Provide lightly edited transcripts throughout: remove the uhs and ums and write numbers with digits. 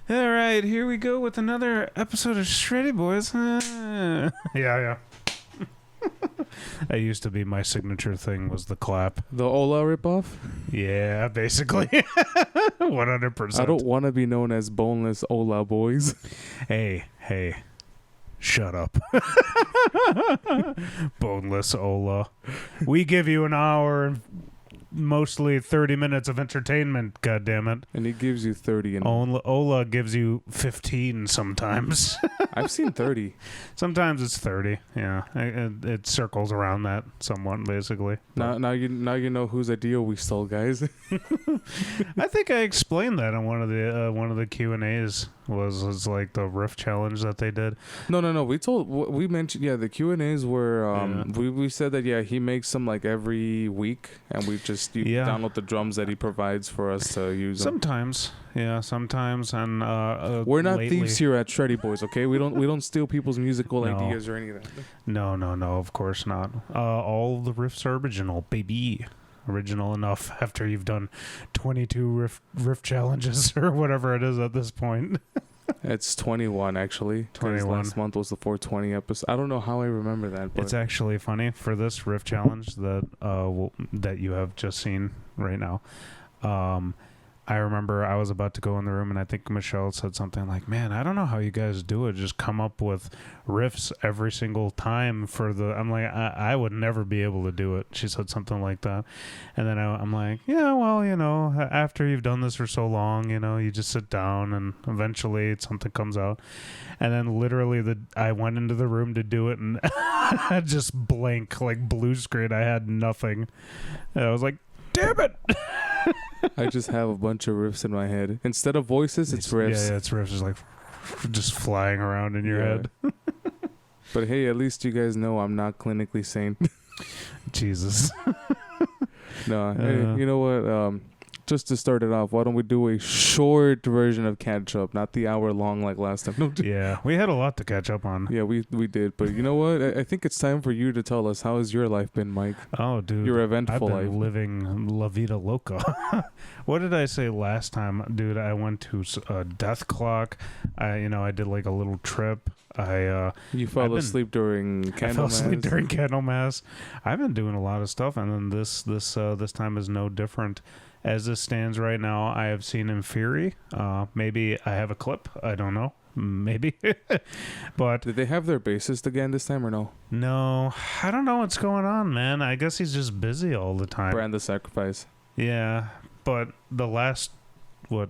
All right, here we go with another episode of Shreddy Bois. Yeah. That used to be my signature thing, was the clap. The Ola ripoff? Yeah, basically. 100%. I don't want to be known as boneless Ola boys. Hey. Shut up. Boneless Ola. We give you an hour and mostly 30 minutes of entertainment, goddammit. And he gives you 30. And Ola gives you 15 sometimes. I've seen 30. Sometimes it's 30. Yeah, it circles around that somewhat, basically. Now you know whose idea we stole, guys. I think I explained that on one of the Q&As was like the riff challenge that they did. No. We mentioned the Q&As were we said that he makes them like every week, and we just download the drums that he provides for us to use. Sometimes, and we're not lately, thieves here at Shreddy Bois, okay? We don't steal people's musical ideas or anything. No, of course not. All the riffs are original, baby. Original enough after you've done 22 riff challenges or whatever it is at this point. It's 21 actually. 21. Last month was the 420 episode. I don't know how I remember that, but It's actually funny for this riff challenge that that you have just seen right now. I remember I was about to go in the room, and I think Michelle said something like, "Man, I don't know how you guys do it. Just come up with riffs every single time for the." I'm like, I would never be able to do it. She said something like that, and then I'm like, yeah, well, after you've done this for so long, you just sit down, and eventually something comes out. And then literally, I went into the room to do it, and I just blank, like blue screen. I had nothing. And I was like, damn it. I just have a bunch of riffs in my head. Instead of voices, it's riffs. Yeah, it's riffs. It's like just flying around in your head. But hey, at least you guys know I'm not clinically sane. Jesus. No, hey, you know what? Just to start it off, why don't we do a short version of catch up, not the hour long like last time? No, yeah, we had a lot to catch up on. Yeah, we did. But you know what? I think it's time for you to tell us, how has your life been, Mike? Oh, dude. Your eventful life. I've been living La Vida Loca. What did I say last time? Dude, I went to Death Clock. I did like a little trip. You fell asleep during Candlemass. I fell asleep during Candlemass. I've been doing a lot of stuff, and then this time is no different. As this stands right now, I have seen in Fury. Maybe I have a clip. I don't know. Maybe. But did they have their bassist again this time or no? No. I don't know what's going on, man. I guess he's just busy all the time. Brand the Sacrifice. Yeah. But the last,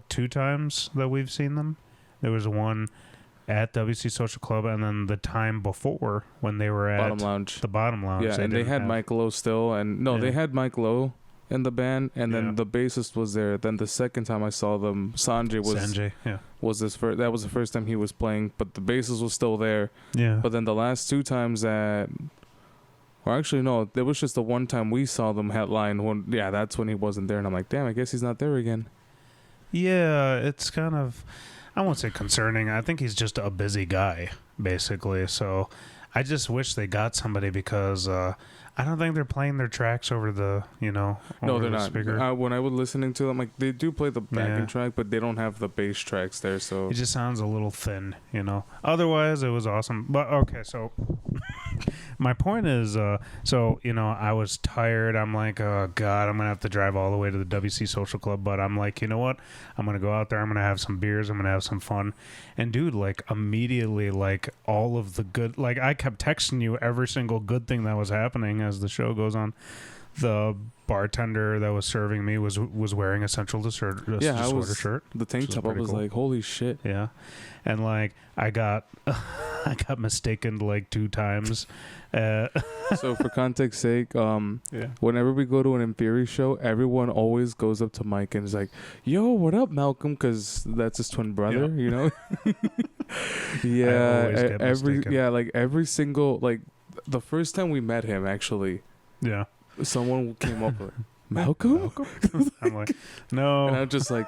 2 times that we've seen them, there was one at WC Social Club, and then the time before when they were at Bottom Lounge. The Bottom Lounge. Yeah, and they had Mike Lowe still. And they had Mike Lowe in the band, and then the bassist was there. Then the second time I saw them, Sanjay was that was the first time he was playing, but the bassist was still there. Yeah. But then the last 2 times there was just the one time we saw them headline. That's when he wasn't there, and I'm like, damn, I guess he's not there again. Yeah, it's kind of, I won't say concerning. I think he's just a busy guy, basically. So I just wish they got somebody, because I don't think they're playing their tracks over the, No, they're not. Speaker. When I was listening to them, like, they do play the backing track, but they don't have the bass tracks there, so it just sounds a little thin, Otherwise, it was awesome. But okay, so my point is, I was tired. I'm like, oh God, I'm gonna have to drive all the way to the WC Social Club. But I'm like, you know what? I'm gonna go out there. I'm gonna have some beers. I'm gonna have some fun. And dude, like immediately, like all of the good, like I kept texting you every single good thing that was happening as the show goes on. The bartender that was serving me was wearing a Central Disorder shirt. The tank top. I was cool. Like, holy shit. Yeah. And like I got mistaken like 2 times. So for context sake, whenever we go to an Inferi show, everyone always goes up to Mike and is like, "Yo, what up, Malcolm?" Because that's his twin brother, Yeah, every single, like the first time we met him, actually. Yeah. Someone came up with, Malcolm? I'm like, no. And I'm just like,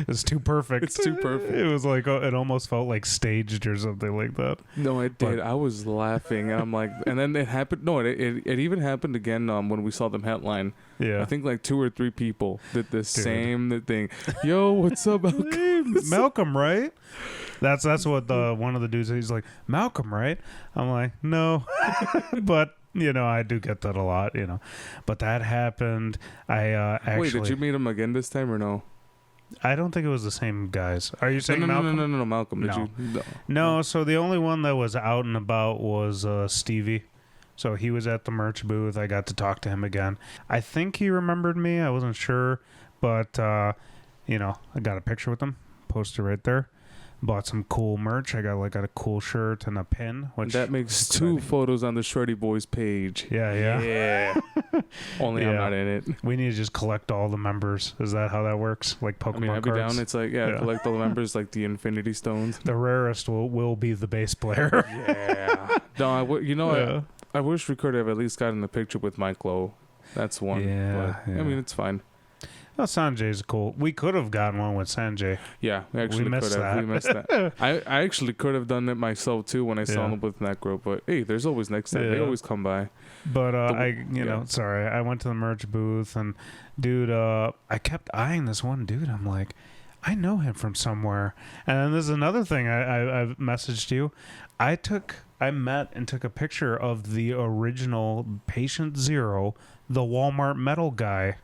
It's too perfect. It's too perfect. It was like, it almost felt like staged or something like that. No, it did. I was laughing. And I'm like, and then it happened. No, it even happened again when we saw them headline. Yeah. I think like 2 or 3 people did the same thing. Yo, what's up, Malcolm? Malcolm, right? That's what one of the dudes, he's like, Malcolm, right? I'm like, no. But I do get that a lot, But that happened. I actually. Wait, did you meet him again this time or no? I don't think it was the same guys. Are you saying Malcolm? No, Malcolm. Did you? No. So the only one that was out and about was Stevie. So he was at the merch booth. I got to talk to him again. I think he remembered me. I wasn't sure, but I got a picture with him, posted right there. Bought some cool merch. I got a cool shirt and a pin. Which that makes 2 photos on the Shreddy Bois page. Yeah. Only I'm not in it. We need to just collect all the members. Is that how that works? Like Pokemon I'd be cards? down. It's like, collect all the members, like the Infinity Stones. The rarest will be the bass player. Yeah. No, I wish we could have at least gotten a picture with Mike Lowe. That's one. Yeah. But, I mean, it's fine. Well, Sanjay's cool. We could have gotten one with Sanjay. Yeah, we actually could have. We missed that. I actually could have done it myself too when I saw them with that group. But hey, there's always next time. They always come by. But sorry, I went to the merch booth and, dude, I kept eyeing this one dude. I'm like, I know him from somewhere. And then there's another thing I messaged you. I met and took a picture of the original Patient Zero, the Walmart metal guy.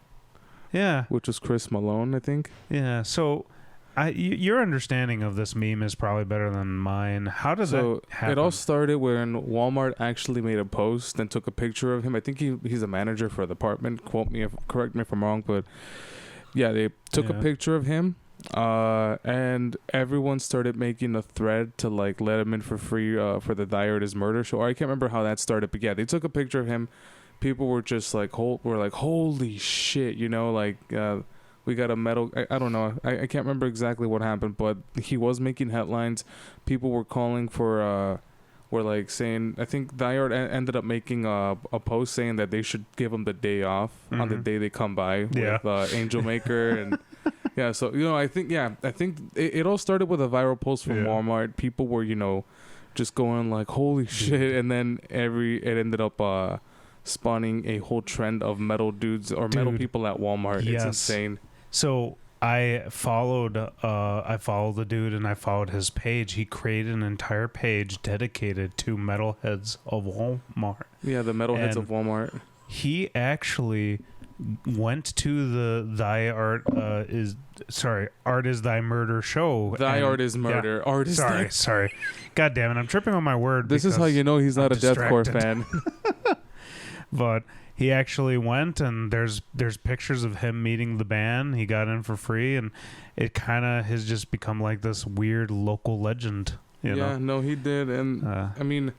Yeah. Which was Chris Malone, I think. Yeah. So your understanding of this meme is probably better than mine. How does that happen? It all started when Walmart actually made a post and took a picture of him. I think he's a manager for a department. Correct me if I'm wrong, but yeah, they took a picture of him. And everyone started making a thread to like let him in for free for the Die Artist murder show. I can't remember how that started, but yeah, they took a picture of him. People were just like, holy shit, we got a metal. I don't know. I can't remember exactly what happened, but he was making headlines. People were calling for, were like saying, I think Die Art ended up making a post saying that they should give him the day off on the day they come by with Angel Maker and. Yeah, so I think it all started with a viral post from Walmart. People were just going like holy shit, and then it ended up spawning a whole trend of metal dudes or metal people at Walmart. It's insane. So I followed the dude and I followed his page. He created an entire page dedicated to metalheads of Walmart. Yeah, the metalheads of Walmart. He actually went to the Art is Thy Murder show. Art is Murder. Yeah, Art is sorry. God damn it, I'm tripping on my word. This is how you know he's not a deathcore fan. But he actually went, and there's pictures of him meeting the band. He got in for free, and it kind of has just become like this weird local legend. You know? No, he did, and I mean,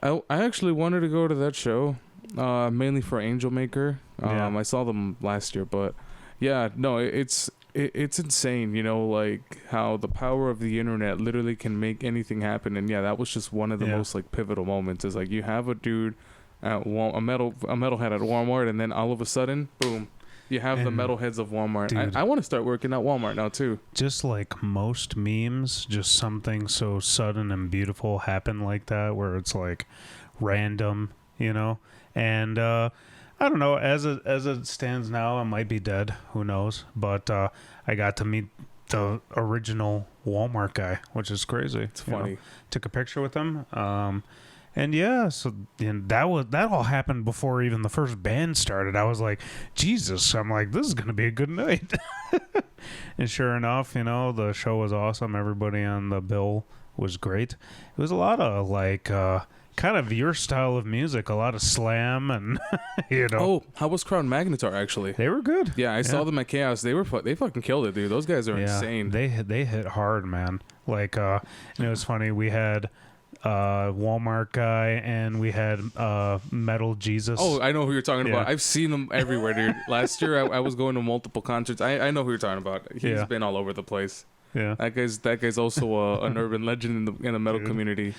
I actually wanted to go to that show, mainly for Angel Maker. I saw them last year, but yeah, no, it's insane, like how the power of the internet literally can make anything happen. And yeah, that was just one of the most like pivotal moments. Is like you have a dude at a metalhead at Walmart, and then all of a sudden, boom, you have the metalheads of Walmart. Dude, I want to start working at Walmart now too. Just like most memes, just something so sudden and beautiful happen like that, where it's like random, and I don't know. As it stands now, I might be dead. Who knows? But I got to meet the original Walmart guy, which is crazy. It's funny. Took a picture with him. And so that all happened before even the first band started. I was like, Jesus. I'm like, this is gonna be a good night. And sure enough, the show was awesome. Everybody on the bill was great. It was a lot of like kind of your style of music, a lot of slam and Oh, how was Crown Magnetar actually? They were good. Yeah, I saw them at Chaos. They fucking killed it, dude. Those guys are insane. They hit hard, man. Like and it was funny. We had Walmart guy and we had Metal Jesus. Oh, I know who you're talking about. I've seen them everywhere, dude. Last year I was going to multiple concerts. I know who you're talking about. He's been all over the place. Yeah. That guy's also an urban legend in the metal community.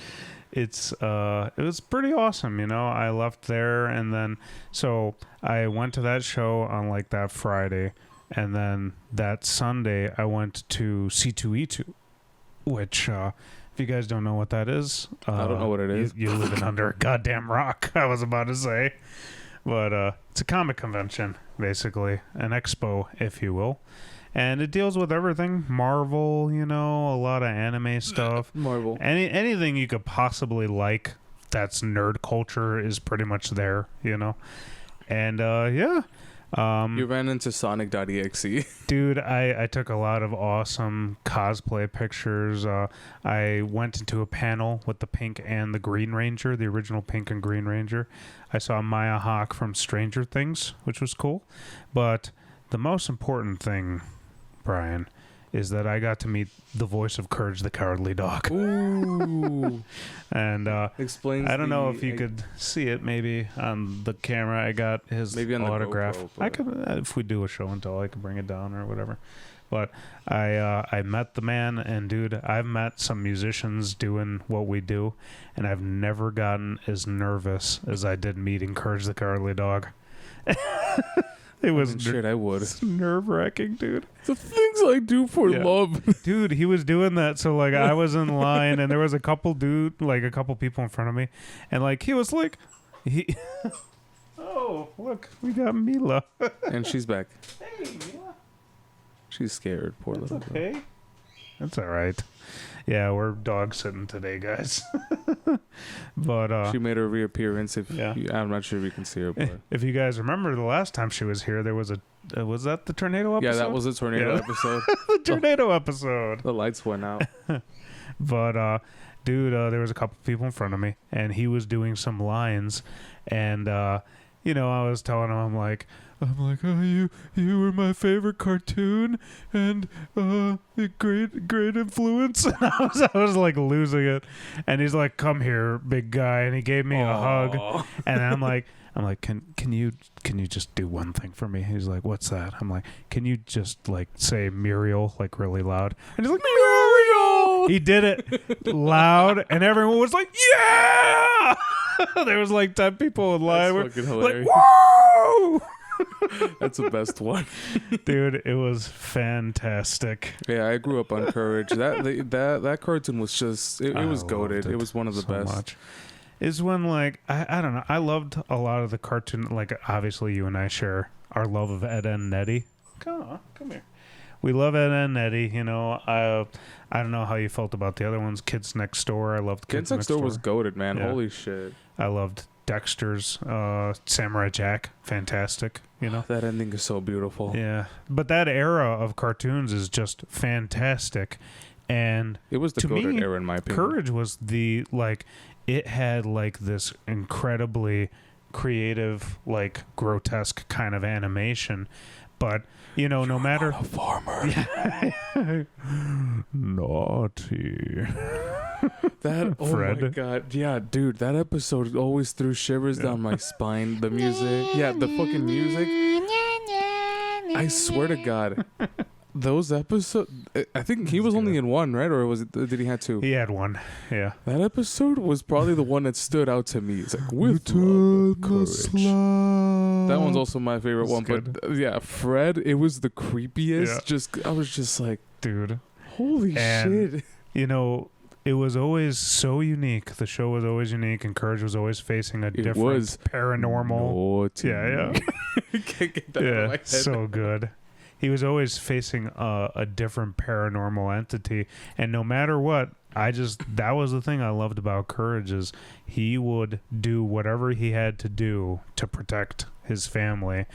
It was pretty awesome, you know. I left there, and then so I went to that show on like that Friday, and then that Sunday I went to C2E2, which if you guys don't know what that is, I don't know what it is. You living under a goddamn rock, I was about to say. But it's a comic convention, basically, an expo, if you will. And it deals with everything Marvel, you know, a lot of anime stuff. Marvel. Anything you could possibly like that's nerd culture is pretty much there, you know. And yeah. You ran into Sonic.exe. Dude, I took a lot of awesome cosplay pictures. I went into a panel with the Pink and the Green Ranger, the original Pink and Green Ranger. I saw Maya Hawke from Stranger Things, which was cool. But the most important thing, Brian, is that I got to meet the voice of Courage the Cowardly Dog. Ooh. And explains. I don't know if you could see it maybe on the camera. I got his autograph. The GoPro, I could, if we do a show and tell, I could bring it down or whatever. But I met the man, and dude, I've met some musicians doing what we do, and I've never gotten as nervous as I did meeting Courage the Cowardly Dog. It was shit. I would. Nerve-wracking, dude. The things I do for love, dude. He was doing that, so like I was in line, and there was a couple people in front of me, and like he was like, oh look, we got Mila, and she's back. Hey, Mila. She's scared. Poor little girl. Okay. That's all right. Yeah, we're dog sitting today, guys. But she made a reappearance. I'm not sure if you can see her. But if you guys remember, the last time she was here, there was was that the tornado episode? Yeah, that was the tornado episode. The tornado episode. The lights went out. But dude, there was a couple people in front of me, and he was doing some lines, and you know, I was telling him, I'm like, oh, you were my favorite cartoon, and great influence. And I was like losing it, and he's like, come here, big guy, and he gave me a hug, and I'm like, can you just do one thing for me? He's like, what's that? I'm like, can you just like say Muriel like really loud? And he's like, Muriel! He did it loud, and everyone was like, yeah! There was like 10 people in line. That's fucking hilarious. Like, whoa! That's the best one. Dude, it was fantastic. Yeah, I grew up on Courage. That cartoon was just it was goated. It was one of the best. Much. Is when like I don't know, I loved a lot of the cartoon, like obviously you and I share our love of Ed and Nettie. Come here. We love Ed and Nettie, you know. I don't know how you felt about the other ones. Kids Next Door. I loved Kids Next Door. Was goated, man. Yeah. Holy shit. I loved Dexter's, Samurai Jack. Fantastic, you know. That ending is so beautiful. Yeah. But that era of cartoons is just fantastic. And it was the goated era in my opinion. Courage was the like it had like this incredibly creative, like grotesque kind of animation. But you know, no matter a farmer. Naughty. That Fred. My god, yeah, dude, that episode always threw shivers down my spine. The music, the fucking music. I swear to God, those episodes. I think he was only in one, right? Or was it? Did he have two? He had one. Yeah. That episode was probably the one that stood out to me. It's like with love, courage. That one's also my favorite one. Good. But yeah, Fred, it was the creepiest. Yeah. I was just like, dude, holy shit. You know, it was always so unique. The show was always unique, and Courage was always facing a different paranormal. Yeah. Can't get that out of my head. So good. He was always facing a different paranormal entity, and no matter what, that was the thing I loved about Courage is he would do whatever he had to do to protect his family,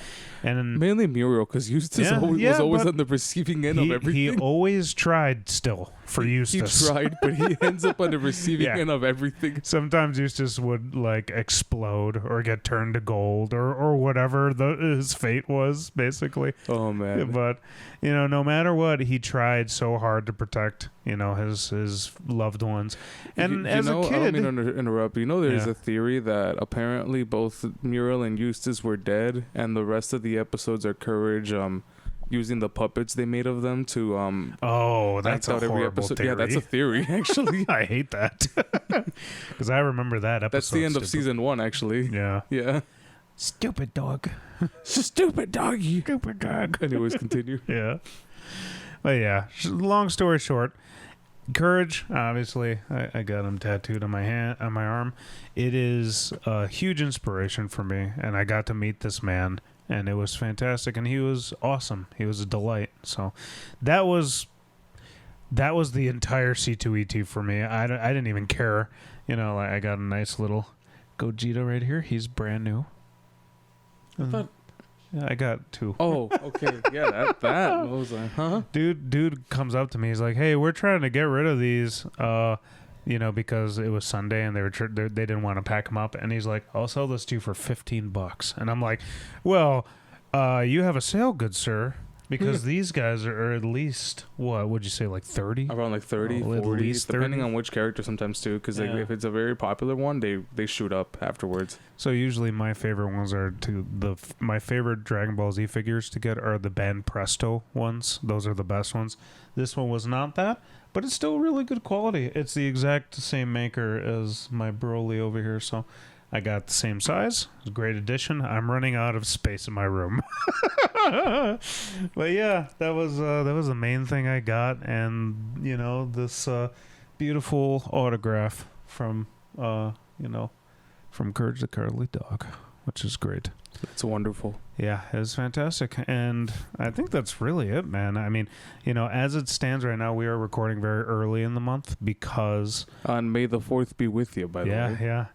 and mainly Muriel, because Eustace was always on the receiving end of everything. He always tried still for Eustace. He tried, but he ends up on the receiving end of everything. Sometimes Eustace would like explode or get turned to gold or whatever his fate was, basically. Oh man! But you know, no matter what, he tried so hard to protect his loved ones. And as a kid, I don't mean to interrupt. You know, there's a theory that apparently both Muriel and Eustace were dead, and the rest of the episodes are Courage using the puppets they made of them to that's a horrible theory. Yeah, that's a theory actually. I hate that because I remember that episode. That's the end of season 1 actually. Yeah. Stupid dog. Stupid doggy. Stupid dog. Anyways, continue. Yeah. But yeah, long story short, Courage, obviously, I got him tattooed on my arm. It is a huge inspiration for me, and I got to meet this man, and it was fantastic, and he was awesome. He was a delight. So that was the entire C2E2 for me. I didn't even care. You know, like I got a nice little Gogeta right here. He's brand new. I thought... Yeah, I got 2. Oh, okay. Yeah, that. I was like, huh? Dude comes up to me. He's like, "Hey, we're trying to get rid of these, because it was Sunday and they didn't want to pack them up." And he's like, "I'll sell this to you for $15." And I'm like, "Well, you have a sale, good sir, because these guys are at least what would you say, like 30? Around like 30, 40, depending on which character sometimes too. Because if it's a very popular one, they shoot up afterwards. So usually my favorite ones are my favorite Dragon Ball Z figures to get are the Band Presto ones. Those are the best ones. This one was not that, but it's still really good quality. It's the exact same maker as my Broly over here, so I got the same size. It's a great addition. I'm running out of space in my room. But yeah, that was the main thing I got, and this beautiful autograph from Courage the Cowardly Dog, which is great. It's wonderful. Yeah, it was fantastic. And I think that's really it, man. I mean, as it stands right now, we are recording very early in the month because... On May the 4th be with you, by the way. Yeah.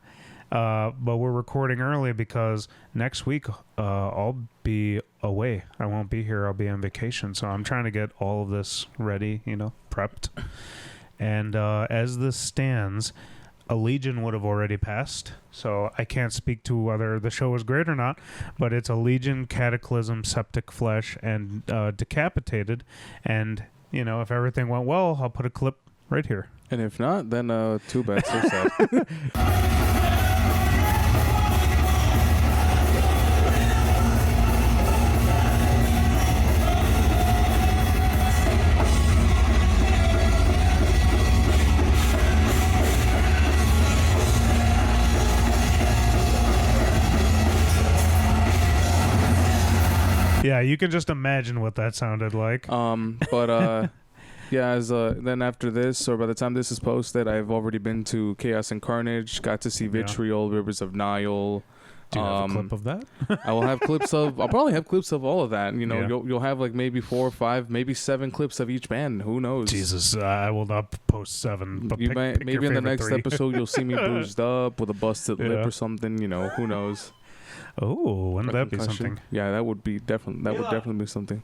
But we're recording early because next week I'll be away. I won't be here. I'll be on vacation. So I'm trying to get all of this ready, prepped. And as this stands, a Legion would have already passed. So I can't speak to whether the show was great or not. But it's a Legion, Cataclysm, Septic Flesh, and Decapitated. And, if everything went well, I'll put a clip right here. And if not, then too bad. So sad. Yeah, you can just imagine what that sounded like. Yeah, then after this, or by the time this is posted, I've already been to Chaos and Carnage, got to see Vitriol, Rivers of Nile. Do you have a clip of that? I'll probably have clips of all of that. You'll have like maybe 4 or 5, maybe 7 clips of each band. Who knows? Jesus, I will not post 7. But maybe in the next 3. episode you'll see me bruised up with a busted lip or something. Who knows? Oh, wouldn't that be something? Yeah, that would definitely be something.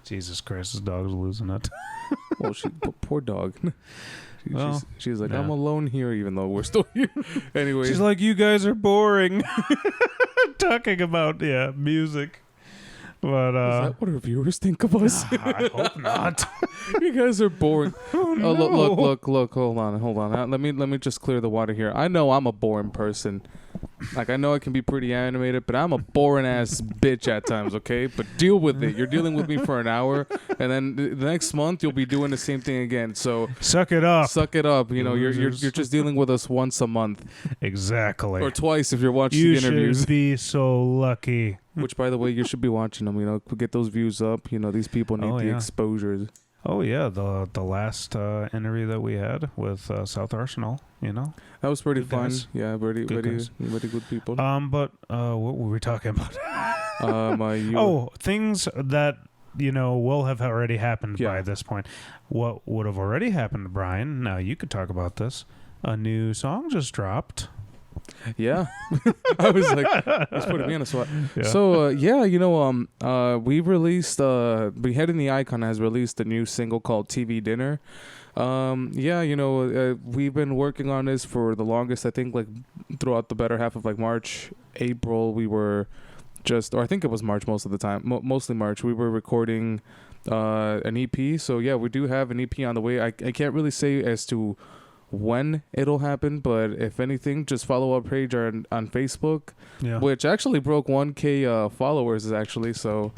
Jesus Christ, this dog's losing it. Well, poor dog. She's like, I'm alone here, even though we're still here. Anyway, she's like, you guys are boring. Talking about music. But is that what our viewers think of us? I hope not. You guys are boring. Oh, no. Look. Hold on. Let me just clear the water here. I know I'm a boring person. Like, I know I can be pretty animated, but I'm a boring ass bitch at times, okay? But deal with it. You're dealing with me for an hour, and then the next month you'll be doing the same thing again. So suck it up. You're just dealing with us once a month. Exactly. Or twice if you're watching the interviews. You should be so lucky. Which, by the way, you should be watching them. Get those views up. These people need the exposure. Oh yeah, the last interview that we had with South Arsenal, that was pretty fun. Guys. Yeah, very good people. But what were we talking about? Things that will have already happened by this point. What would have already happened, Brian? Now you could talk about this. A new song just dropped. Yeah. I was like, it's putting me on a spot. Yeah. So, we released, Beheading the Icon has released a new single called TV Dinner. We've been working on this for the longest, I think, like, throughout the better half of, like, March, April. We were I think it was March most of the time, mostly March. We were recording an EP. So, yeah, we do have an EP on the way. I can't really say as to when it'll happen, but if anything, just follow our page on Facebook, which actually broke 1K followers actually. So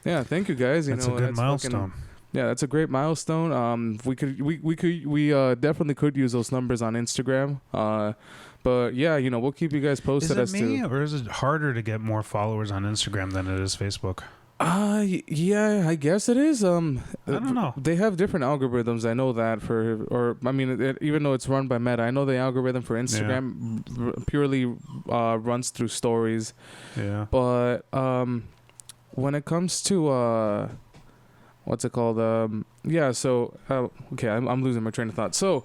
yeah, thank you guys. That's a good milestone. That's a great milestone. We definitely could use those numbers on Instagram. But yeah, we'll keep you guys posted. Is it me, or is it harder to get more followers on Instagram than it is Facebook? Yeah, I guess it is. I don't know. They have different algorithms. I know that even though it's run by Meta, I know the algorithm for Instagram purely runs through stories. Yeah. But when it comes to what's it called? Okay, I'm losing my train of thought. So,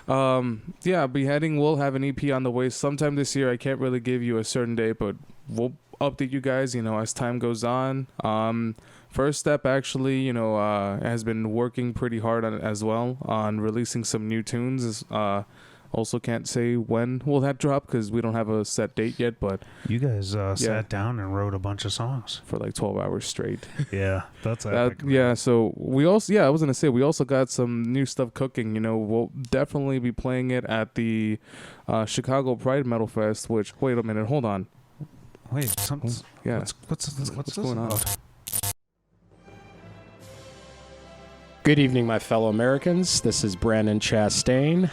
Beheading will have an EP on the way sometime this year. I can't really give you a certain date, but we'll update you guys, as time goes on. First Step actually, has been working pretty hard on it as well, on releasing some new tunes. Also can't say when will that drop because we don't have a set date yet, but you guys sat down and wrote a bunch of songs for like 12 hours straight. Yeah, that's epic. So we also, I was gonna say, we also got some new stuff cooking. We'll definitely be playing it at the Chicago Pride Metal Fest, which, wait a minute, hold on. Wait, something's... Yeah. What's going on? Good evening, my fellow Americans. This is Brandon Chastain.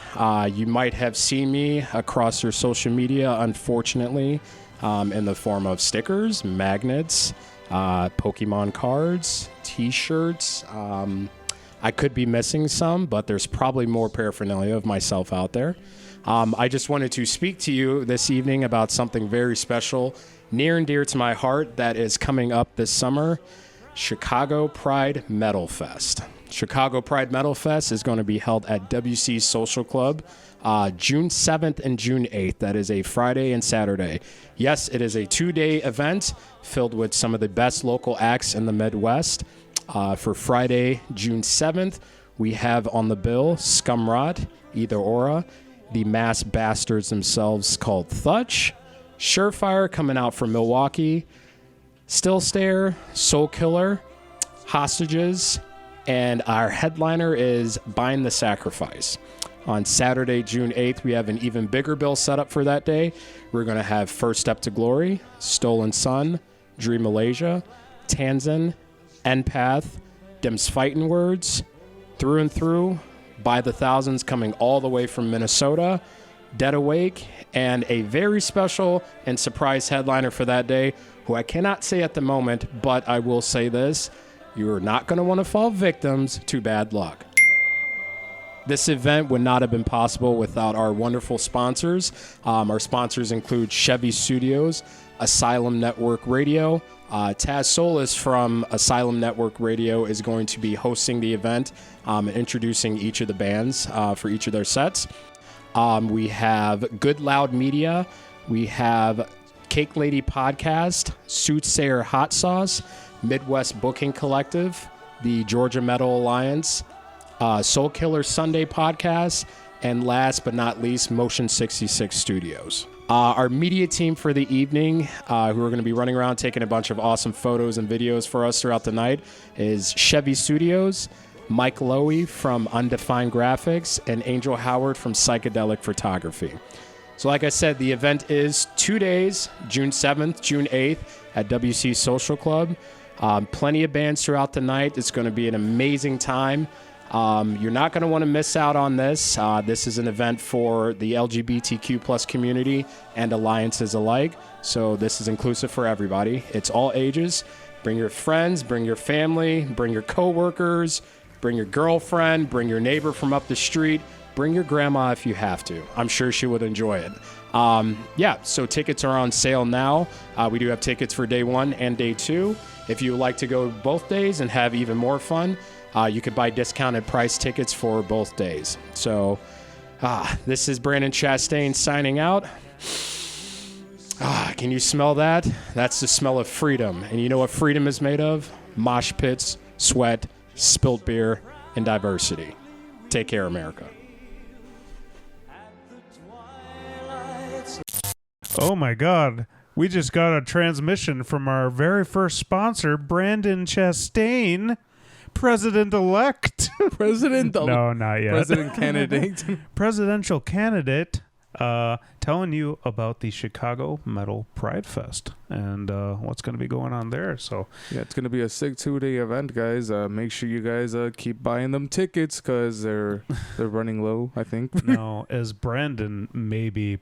You might have seen me across your social media, unfortunately, in the form of stickers, magnets, Pokemon cards, T-shirts. I could be missing some, but there's probably more paraphernalia of myself out there. I just wanted to speak to you this evening about something very special, near and dear to my heart, that is coming up this summer, Chicago Pride Metal Fest. Chicago Pride Metal Fest is going to be held at WC Social Club June 7th and June 8th. That is a Friday and Saturday. Yes, it is a 2-day event filled with some of the best local acts in the Midwest. For Friday, June 7th, we have on the bill Scumrot, Either Aura, the Mass Bastards themselves called Thutch, Surefire coming out from Milwaukee, Still Stare, Soul Killer, Hostages, and our headliner is Bind the Sacrifice. On Saturday, June 8th, we have an even bigger bill set up for that day. We're going to have First Step to Glory, Stolen Sun, Dream Malaysia, Tanzan, Empath, Dim's Fighting Words, Through and Through, By the Thousands coming all the way from Minnesota, Dead Awake, and a very special and surprise headliner for that day, who I cannot say at the moment, but I will say this: you're not going to want to fall victims to bad luck. This event would not have been possible without our wonderful sponsors. Our sponsors include Chevy Studios, Asylum Network Radio. Taz Solis from Asylum Network Radio is going to be hosting the event, introducing each of the bands for each of their sets. We have Good Loud Media. We have Cake Lady Podcast, Soothsayer Hot Sauce, Midwest Booking Collective, the Georgia Metal Alliance, Soul Killer Sunday Podcast, and last but not least, Motion 66 Studios. Our media team for the evening, who are going to be running around taking a bunch of awesome photos and videos for us throughout the night, is Chevy Studios, Mike Lowy from Undefined Graphics, and Angel Howard from Psychedelic Photography. So like I said, the event is 2 days, June 7th, June 8th at WC Social Club. Plenty of bands throughout the night. It's going to be an amazing time. You're not going to want to miss out on this. This is an event for the LGBTQ plus community and alliances alike. So this is inclusive for everybody. It's all ages. Bring your friends, bring your family, bring your coworkers, Bring your girlfriend, bring your neighbor from up the street, bring your grandma if you have to. I'm sure she would enjoy it. So tickets are on sale now. We do have tickets for day 1 and day 2. If you would like to go both days and have even more fun, you could buy discounted price tickets for both days. So this is Brandon Chastain signing out. Can you smell that? That's the smell of freedom. And you know what freedom is made of? Mosh pits, sweat, spilt beer, and diversity. Take care, America. Oh my God. We just got a transmission from our very first sponsor, Brandon Chastain, President-elect. No, not yet. President candidate. Presidential candidate, telling you about the Chicago Metal Pride Fest and what's going to be going on there. So yeah, it's going to be a sick 2-day event, guys. Make sure you guys keep buying them tickets because they're running low, I think. Now, as Brandon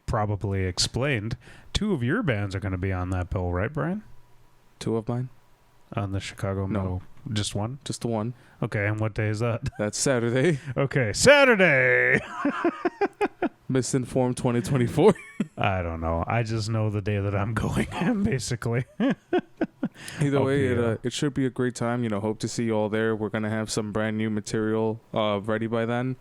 probably explained, 2 of your bands are going to be on that bill, right, Brian? 2 of mine? On the Chicago Metal. Just 1? Just the 1. Okay, and what day is that? That's Saturday. Okay, Saturday! Misinformed 2024. I don't know. I just know the day that I'm going, basically. Either way, it should be a great time. Hope to see you all there. We're going to have some brand new material ready by then.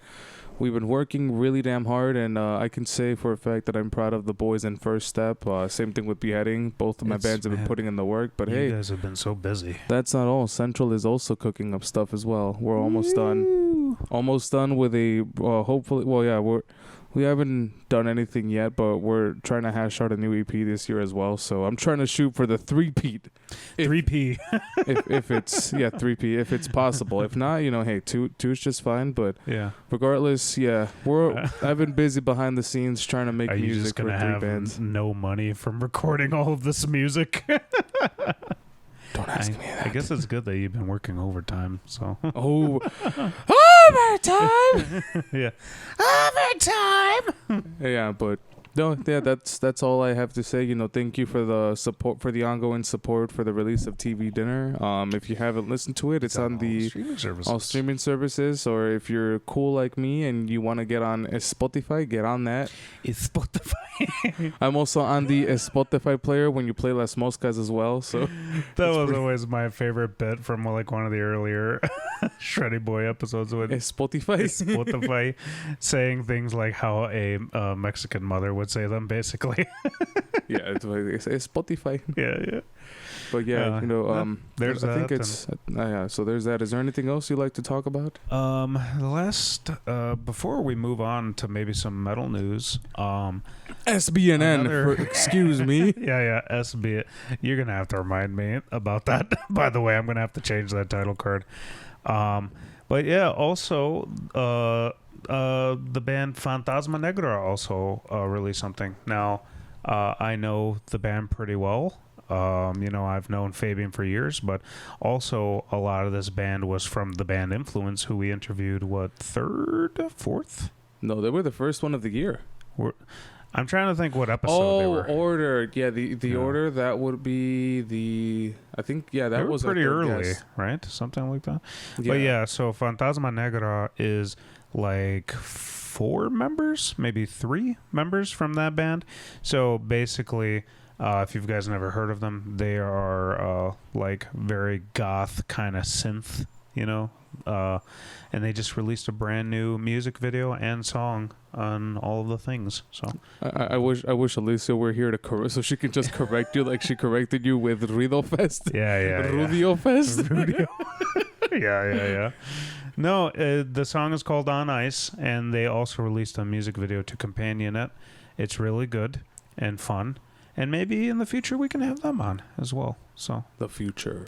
We've been working really damn hard, and I can say for a fact that I'm proud of the boys in First Step. Same thing with Beheading. Both of my bands have been putting in the work. But you guys have been so busy. That's not all. Central is also cooking up stuff as well. We're almost done. Almost done with a hopefully. Well, yeah, we haven't done anything yet, but we're trying to hash out a new EP this year as well. So I'm trying to shoot for the 3-peat. 3P. if it's 3P, if it's possible. If not, hey, two is just fine. But yeah, regardless, I've been busy behind the scenes trying to make music. Are you just gonna have bands. No money from recording all of this music? Don't ask me that. I guess it's good that you've been working overtime. So overtime. Yeah, overtime. Yeah, but no, yeah, that's all I have to say. Thank you for the support, for the ongoing support for the release of TV Dinner. If you haven't listened to it, it's on the all streaming services. Or if you're cool like me and you want to get on Spotify, get on that. It's Spotify. I'm also on the Spotify player when you play Las Moscas as well. So that was always my favorite bit from one of the earlier Shreddy Bois episodes with Spotify saying things like how a Mexican mother would say them, basically. Yeah, it's like they say Spotify. Yeah. But there's I that. think it's so there's that. Is there anything else you'd like to talk about? Before we move on to maybe some metal news, SBNN. Excuse me. Yeah, SB. You're gonna have to remind me about that. By the way, I'm gonna have to change that title card. But yeah, also the band Fantasma Negra also released something. Now, I know the band pretty well. I've known Fabian for years, but also a lot of this band was from the band Influence, who we interviewed, fourth? No, they were the first one of the year. I'm trying to think what episode they were. Order. Yeah, the Order, that would be I think, that was pretty early, right? Something like that. Yeah. But yeah, so Fantasma Negra is like 4 members, maybe 3 members from that band. So basically, if you guys never heard of them, they are like very goth kind of synth, and they just released a brand new music video and song on all of the things. So I wish Alicia were here to so she could just correct you like she corrected you with Rudo Fest. Yeah. Rudio Fest. Rudio. Yeah. No, the song is called On Ice, and they also released a music video to companion it. It's really good and fun. And maybe in the future we can have them on as well. So The future.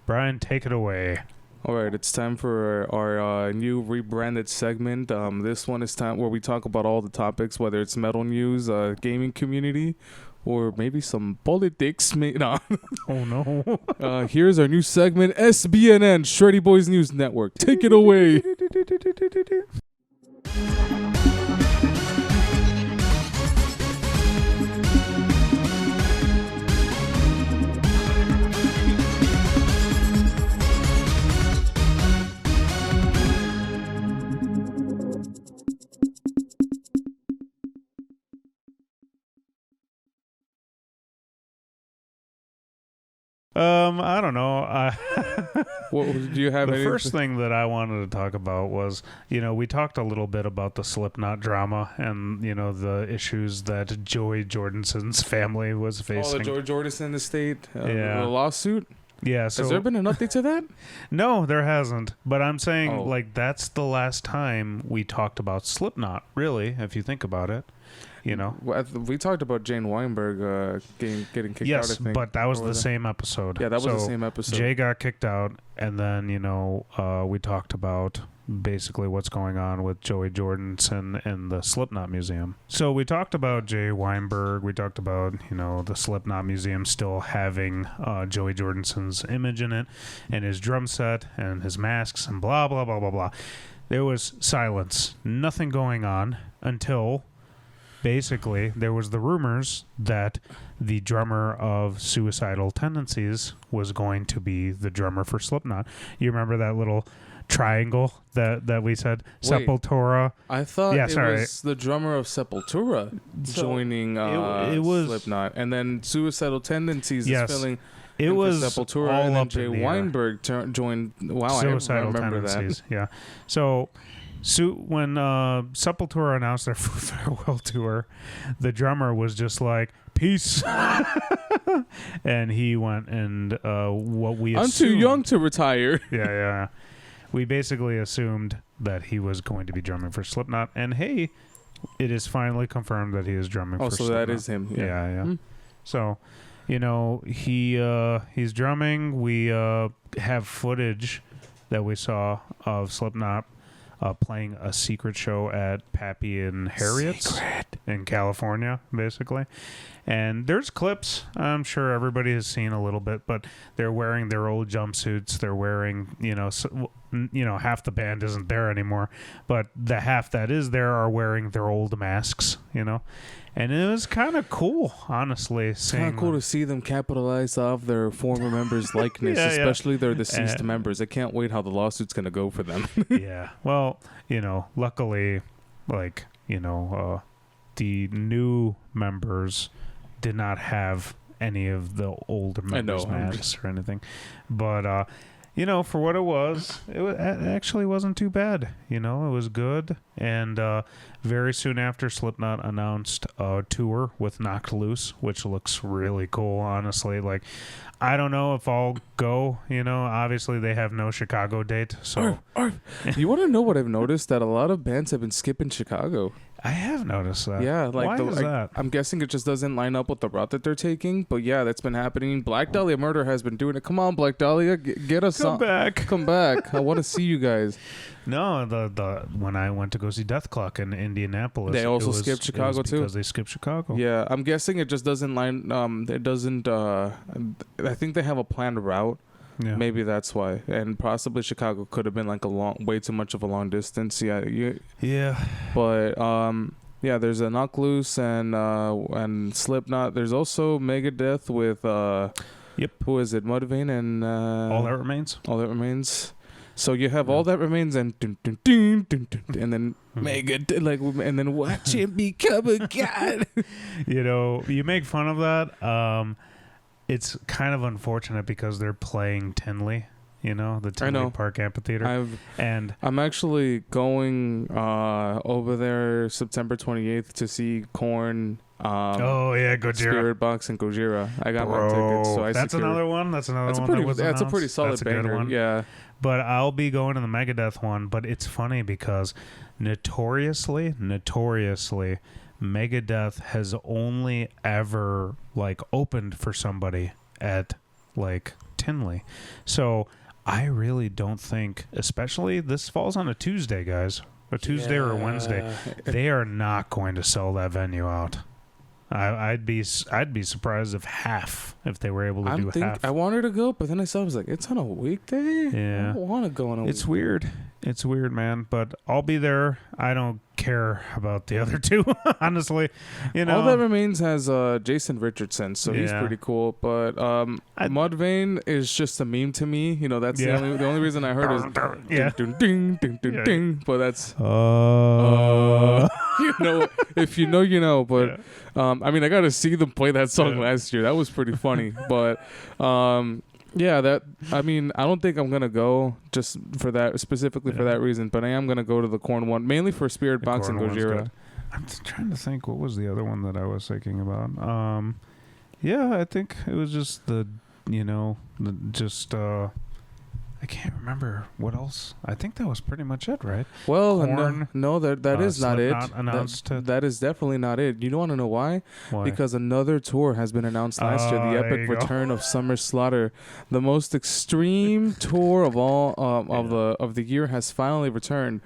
Brian, take it away. All right, it's time for our new rebranded segment. This one is time where we talk about all the topics, whether it's metal news, gaming community, or maybe some politics. No. Oh, no. Here's our new segment, SBNN, Shreddy Bois News Network. Take it away. I don't know. Do you have the anything? first thing that I wanted to talk about was, we talked a little bit about the Slipknot drama and, the issues that Joey Jordison's family was facing. Oh, the Joey Jordison estate, yeah. the lawsuit? Yeah. So, has there been an update to that? No, there hasn't. But I'm saying, that's the last time we talked about Slipknot, really, if you think about it. We talked about Jane Weinberg getting kicked out. Yes, but that was the same episode. Yeah, that was the same episode. Jay got kicked out, and then we talked about basically what's going on with Joey Jordison and the Slipknot Museum. So we talked about Jay Weinberg. We talked about the Slipknot Museum still having Joey Jordison's image in it, and his drum set, and his masks, and blah blah blah blah blah. There was silence, nothing going on until. Basically, there was the rumors that the drummer of Suicidal Tendencies was going to be the drummer for Slipknot. You remember that little triangle that we said? Wait, Sepultura. I thought it was the drummer of Sepultura joining it was Slipknot. And then Suicidal Tendencies is filling... It was Sepultura, all and then up Jay Weinberg joined... Wow, Suicidal I remember Tendencies, that. Yeah. So... when Sepultura announced their farewell tour, the drummer was just like, peace. And he went and what we assumed... I'm too young to retire. Yeah. We basically assumed that he was going to be drumming for Slipknot. And hey, it is finally confirmed that he is drumming for Slipknot. Oh, so that is him. Yeah. Mm-hmm. So, he's drumming. We have footage that we saw of Slipknot playing a secret show at Pappy and Harriet's in California, basically. And there's clips. I'm sure everybody has seen a little bit, but they're wearing their old jumpsuits. They're wearing, half the band isn't there anymore, but the half that is there are wearing their old masks, And it was kind of cool, honestly. It's kind of cool to see them capitalize off their former members' likeness, especially their deceased members. I can't wait how the lawsuit's going to go for them. Yeah. Well, luckily, the new members did not have any of the old members' masks or anything. But, for what it actually wasn't too bad. It was good. And very soon after, Slipknot announced a tour with Knocked Loose, which looks really cool, honestly. I don't know if I'll go. Obviously they have no Chicago date. So, you want to know what I've noticed? That a lot of bands have been skipping Chicago. I have noticed that. Yeah, why is that? I'm guessing it just doesn't line up with the route that they're taking. But yeah, that's been happening. Black Dahlia Murder has been doing it. Come on, Black Dahlia, get us Come back. I want to see you guys. No, the when I went to go see Death Clock in Indianapolis, they also skipped Chicago too. Because they skipped Chicago. Yeah, I'm guessing it just doesn't line. It doesn't. I think they have a planned route. Yeah. Maybe that's why, and possibly Chicago could have been way too much of a long distance. Yeah. But yeah, there's a Knock Loose and Slipknot. There's also Megadeth with who is it? Mudvayne and All That Remains. All That Remains. So you have All That Remains and dun, dun, dun, dun, dun, and then Megadeth, and then watch him become a god. You make fun of that. It's kind of unfortunate because they're playing Tinley, the Tinley Park Amphitheater. I'm actually going over there September 28th to see Korn. Gojira. Spirit Box and Gojira. I got my tickets. So that's another one. That's a pretty solid banger. Yeah. But I'll be going to the Megadeth one. But it's funny because notoriously, Megadeth has only ever opened for somebody at Tinley. So I really don't think, especially this falls on a Tuesday, guys, a Tuesday or a Wednesday, they are not going to sell that venue out. I'd be surprised if they were able to do half. I wanted to go, but then I was like, it's on a weekday. Yeah, I don't want to go on a. It's weird. It's weird, man. But I'll be there. I don't care about the other two, honestly. All That Remains has Jason Richardson, so he's pretty cool. But Mudvayne is just a meme to me. That's the only reason I heard is ding ding ding ding ding. But that's if you know, you know. But I got to see them play that song last year. That was pretty funny. But Yeah, I mean, I don't think I'm gonna go just for that specifically for that reason, but I am gonna go to the corn one mainly for Spirit Box and Gojira. I'm trying to think what was the other one that I was thinking about. Yeah, I think it was just I can't remember what else. I think that was pretty much it, right? Well, no, that is not it. Announced that is definitely not it. You don't want to know why? Because another tour has been announced last year. The epic return of Summer Slaughter, the most extreme tour of all of the year, has finally returned,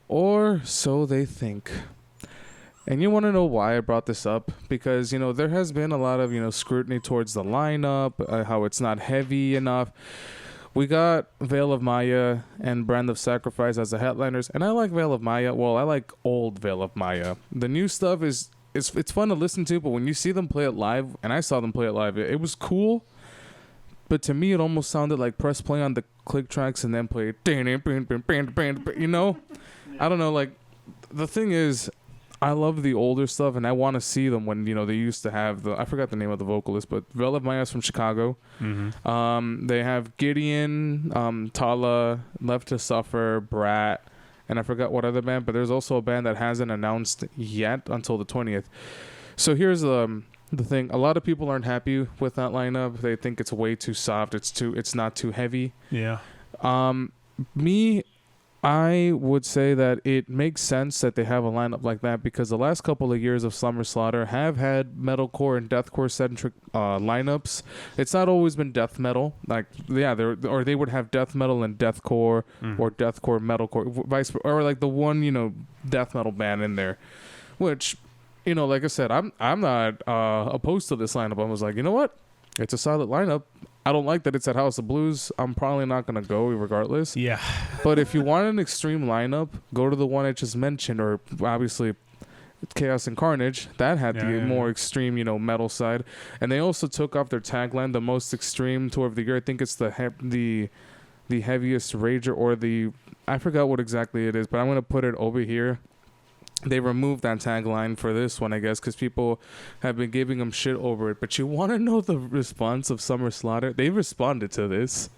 or so they think. And you want to know why I brought this up? Because there has been a lot of scrutiny towards the lineup, how it's not heavy enough. We got Veil of Maya and Brand of Sacrifice as the headliners, and I like Veil of Maya. Well, I like old Veil of Maya. The new stuff it's fun to listen to, but when you see them play it live, and I saw them play it live, it was cool. But to me, it almost sounded like press play on the click tracks and then play. I don't know. Like, the thing is, I love the older stuff, and I want to see them when they used to have I forgot the name of the vocalist, but Veil of Maya's from Chicago. Mm-hmm. They have Gideon, Tala, Left to Suffer, Brat, and I forgot what other band. But there's also a band that hasn't announced yet until the 20th. So here's the thing: a lot of people aren't happy with that lineup. They think it's way too soft. It's not too heavy. Yeah. I would say that it makes sense that they have a lineup like that because the last couple of years of Summer Slaughter have had metalcore and deathcore centric lineups. It's not always been death metal, they would have death metal and deathcore or deathcore metalcore, or like the one death metal band in there, which like I said, I'm not opposed to this lineup. I was like, you know what, it's a solid lineup. I don't like that it's at House of Blues. I'm probably not going to go regardless. Yeah. But if you want an extreme lineup, go to the one I just mentioned, or obviously Chaos and Carnage. That had the more extreme, metal side. And they also took off their tagline, the most extreme tour of the year. I think it's the heaviest rager, or I forgot what exactly it is, but I'm going to put it over here. They removed that tagline for this one, I guess, because people have been giving them shit over it. But you want to know the response of Summer Slaughter? They responded to this.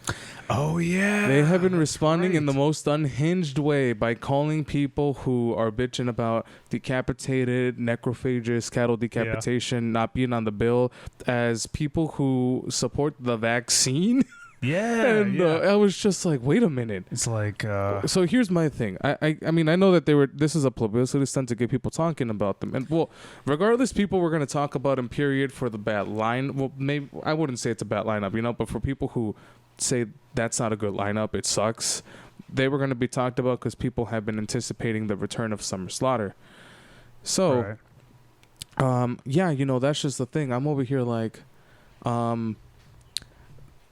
Oh, yeah. They have been responding in the most unhinged way by calling people who are bitching about decapitated, necrophagus, cattle decapitation, not being on the bill, as people who support the vaccine. Yeah, and I was just like, wait a minute. It's like, so here's my thing. I mean, I know that this is a publicity stunt to get people talking about them, and well, regardless, people were going to talk about them. Period. For the bad line. Well, maybe I wouldn't say it's a bad lineup, but for people who say that's not a good lineup, it sucks. They were going to be talked about because people have been anticipating the return of Summer Slaughter. So, that's just the thing. I'm over here like,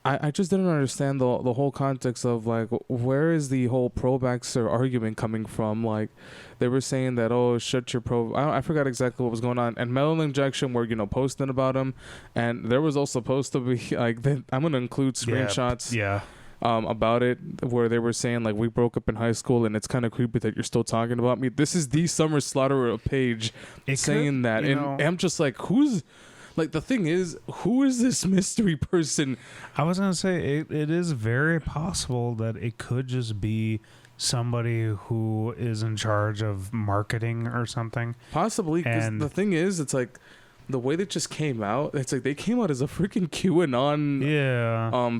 I just didn't understand the whole context of like, where is the whole pro-vaxxer argument coming from? Like, they were saying that, shut your I forgot exactly what was going on. And Metal Injection were posting about him, and there was also supposed to be like I'm gonna include screenshots. About it, where they were saying like, we broke up in high school and it's kind of creepy that you're still talking about me. This is the Summer Slaughter page saying that, and I'm just like, who's. Like, the thing is, who is this mystery person? I was going to say, it is very possible that it could just be somebody who is in charge of marketing or something. Possibly, because the thing is, it's like, the way that just came out, it's like they came out as a freaking QAnon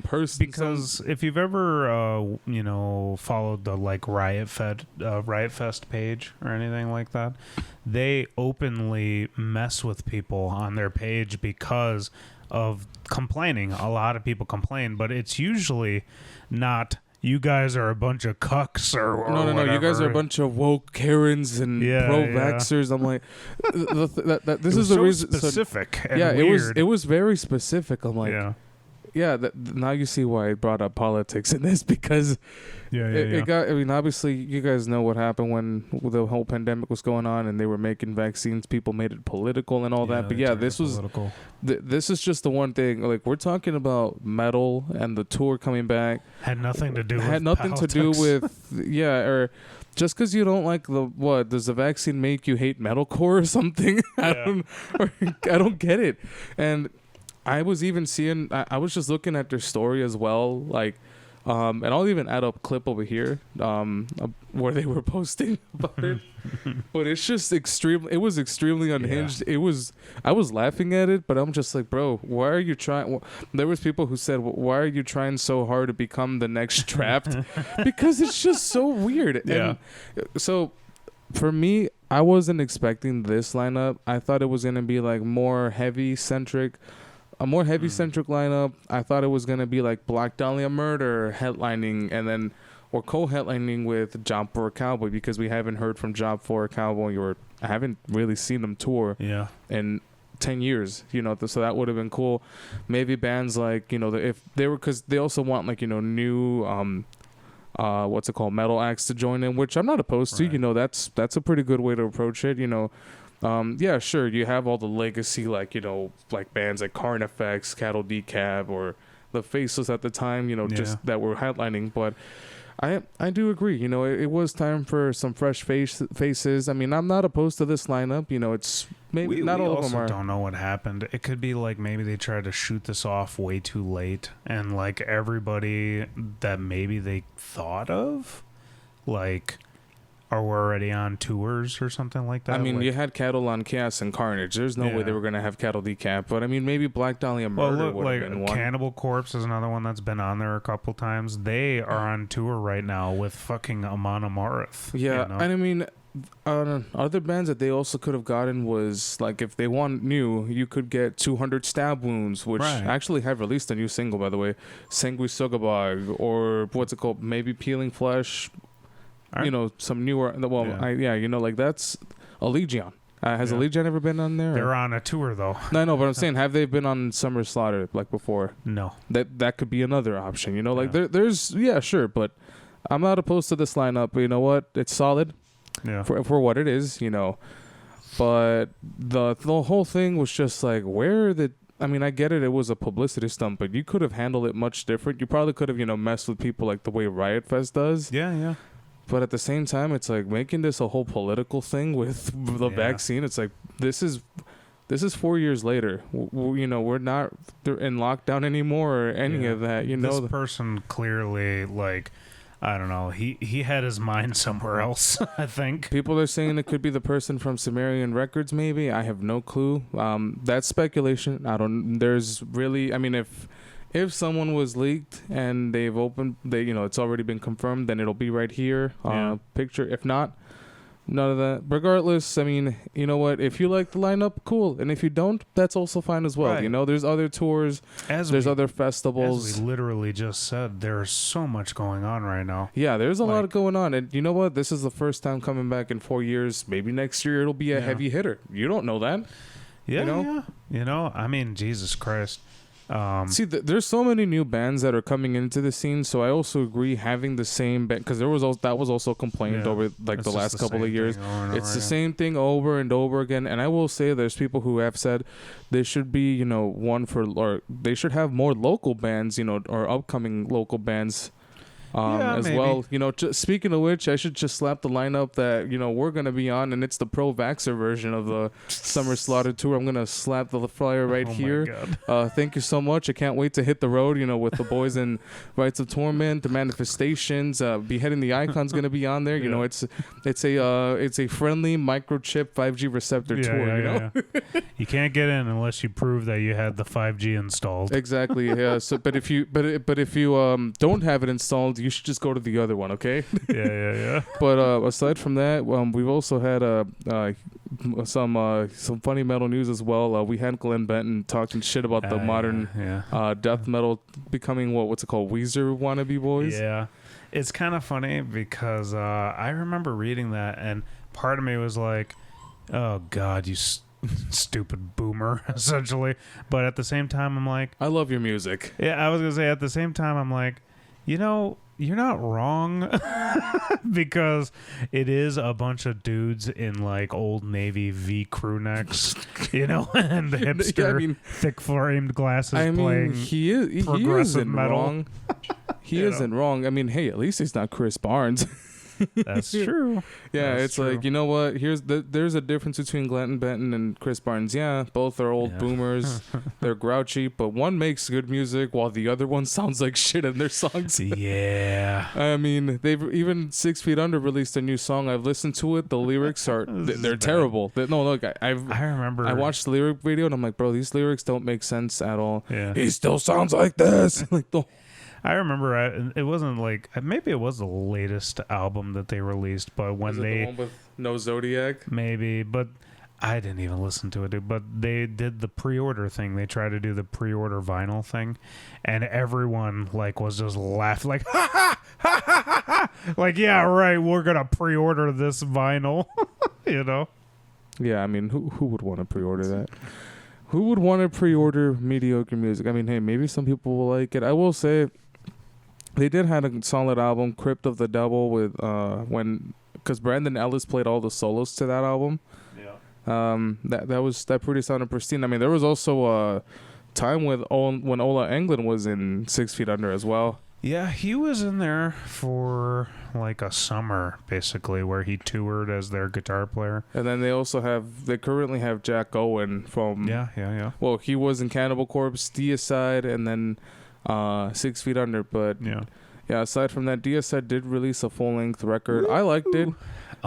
person. Because if you've ever followed the like Riot Fest page or anything like that, they openly mess with people on their page because of complaining. A lot of people complain, but it's usually not, you guys are a bunch of cucks or no. whatever. You guys are a bunch of woke Karens and pro-vaxxers. I'm like, this is the reason. Specific. It was very specific. I'm like, now you see why I brought up politics in this, because it got. I mean, obviously, you guys know what happened when the whole pandemic was going on, and they were making vaccines. People made it political and all that. But this was political. This is just the one thing. Like, we're talking about metal and the tour coming back. Had nothing to do with or just because you don't like does the vaccine make you hate metalcore or something? I don't get it. And I was even seeing. I was just looking at their story as well, like. And I'll even add up a clip over here where they were posting about it. But it's just it was extremely unhinged. Yeah. I was laughing at it, but I'm just like, bro, why are you trying? There was people who said, why are you trying so hard to become the next Trapped? Because it's just so weird. Yeah. And so for me, I wasn't expecting this lineup. I thought it was going to be like more heavy-centric. A more heavy-centric lineup. I thought it was going to be like Black Dahlia Murder headlining and then or co-headlining with Job for a Cowboy because we haven't heard from Job for a Cowboy or I haven't really seen them tour in 10 years, you know, so that would have been cool. Maybe bands like, you know, if they were, because they also want like, you know, new what's it called, metal acts to join in, which I'm not opposed to. You know, that's a pretty good way to approach it, you know. Yeah, sure. You have all the legacy, like, you know, like bands like Carnifex, Cattle Decap, or the Faceless at the time, you know, just that were headlining. But I do agree. You know, it was time for some fresh faces. I mean, I'm not opposed to this lineup. You know, it's maybe not all of them are. We also don't know what happened. It could be like maybe they tried to shoot this off way too late, and like everybody that maybe they thought of, like, are we already on tours or something like that? I mean, like, you had Cattle on Chaos and Carnage. There's no way they were going to have Cattle Decap. But, I mean, maybe Black Dahlia Murder would have been one. Cannibal Corpse is another one that's been on there a couple times. They are on tour right now with fucking Amon Amarth. Yeah, you know? and I mean, other bands that they also could have gotten was, like, if they want new, you could get 200 Stab Wounds, which actually have released a new single, by the way. Sangui Sugabag, or what's it called? Maybe Peeling Flesh. You know, some newer. Well, you know, like that's Allegion. Has Allegion ever been on there? They're on a tour though. No, but I'm saying, have they been on Summer Slaughter like before? No. That could be another option. You know, like there's sure, but I'm not opposed to this lineup. But you know what? It's solid. Yeah. For what it is, you know. But the whole thing was just like, I mean, I get it. It was a publicity stunt, but you could have handled it much different. You probably could have, you know, messed with people like the way Riot Fest does. Yeah. But at the same time, it's like making this a whole political thing with the vaccine. It's like this is 4 years later. You know, we're not in lockdown anymore or any of that. You know, this person clearly, like, I don't know. He had his mind somewhere else. I think people are saying it could be the person from Sumerian Records. Maybe I have no clue. That's speculation. There's really. I mean, if someone was leaked and they've opened, you know, it's already been confirmed, then it'll be right here, picture. If not, none of that. Regardless, I mean, you know what? If you like the lineup, cool. And if you don't, that's also fine as well. Right. You know, there's other tours, there's other festivals. As we literally just said, there's so much going on right now. Yeah, there's a lot going on. And you know what? This is the first time coming back in 4 years. Maybe next year it'll be a heavy hitter. You don't know that. Yeah, you know? You know, I mean, Jesus Christ. See, there's so many new bands that are coming into the scene, so I also agree having the same band, because that was also complained over like the last couple of years. It's the same thing over and over again, and I will say there's people who have said there should be, you know, or they should have more local bands, you know, or upcoming local bands. As maybe. Well, you know, speaking of which, I should just slap the lineup that, you know, we're going to be on, and it's the pro-vaxxer version of the Summer Slaughter Tour. I'm going to slap the flyer right here. Thank you so much. I can't wait to hit the road, you know, with the boys in Rites of Torment, the Manifestations, Beheading the Icon's going to be on there. You know, it's a friendly microchip 5G receptor tour, you know? You can't get in unless you prove that you had the 5G installed. Exactly. Yeah. So, but if you don't have it installed, you should just go to the other one, okay? Yeah. But aside from that, we've also had some funny metal news as well. We had Glenn Benton talking shit about the modern death metal becoming what's it called, Weezer wannabe boys. Yeah, it's kind of funny because I remember reading that, and part of me was like, "Oh God, you stupid boomer," essentially. But at the same time, I'm like, I love your music. Yeah, I was gonna say at the same time, I'm like, you know, you're not wrong because it is a bunch of dudes in like Old Navy V crew necks, you know, and the hipster thick framed glasses playing he isn't metal. Wrong. He isn't wrong. I mean, hey, at least he's not Chris Barnes. That's true. Yeah, That's it's true. like, you know what? There's a difference between Glenn Benton and Chris Barnes. Yeah, both are old boomers. They're grouchy, but one makes good music while the other one sounds like shit in their songs. Yeah. I mean, they've even 6 Feet Under released a new song. I've listened to it. The lyrics are they're terrible. No, look, I remember I watched the lyric video and I'm like, bro, these lyrics don't make sense at all. Yeah. He still sounds like this. Like the I remember it wasn't like, maybe it was the latest album that they released, but when the one with no Zodiac? Maybe, but I didn't even listen to it, dude. But they did the pre-order thing. They tried to do the pre-order vinyl thing, and everyone like was just laughing, like ha ha ha ha ha, like yeah, right. We're gonna pre-order this vinyl, you know? Yeah, I mean, who would want to pre-order that? Who would want to pre-order mediocre music? I mean, hey, maybe some people will like it. I will say, they did have a solid album, Crypt of the Devil, with because Brandon Ellis played all the solos to that album. That pretty sounded pristine. I mean, there was also a time when Ola Englund was in 6 Feet Under as well. Yeah, he was in there for like a summer, basically, where he toured as their guitar player. And then they currently have Jack Owen from... Yeah. Well, he was in Cannibal Corpse, Deicide, and then 6 Feet Under. But yeah, aside from that, Deicide did release a full-length record. I liked it.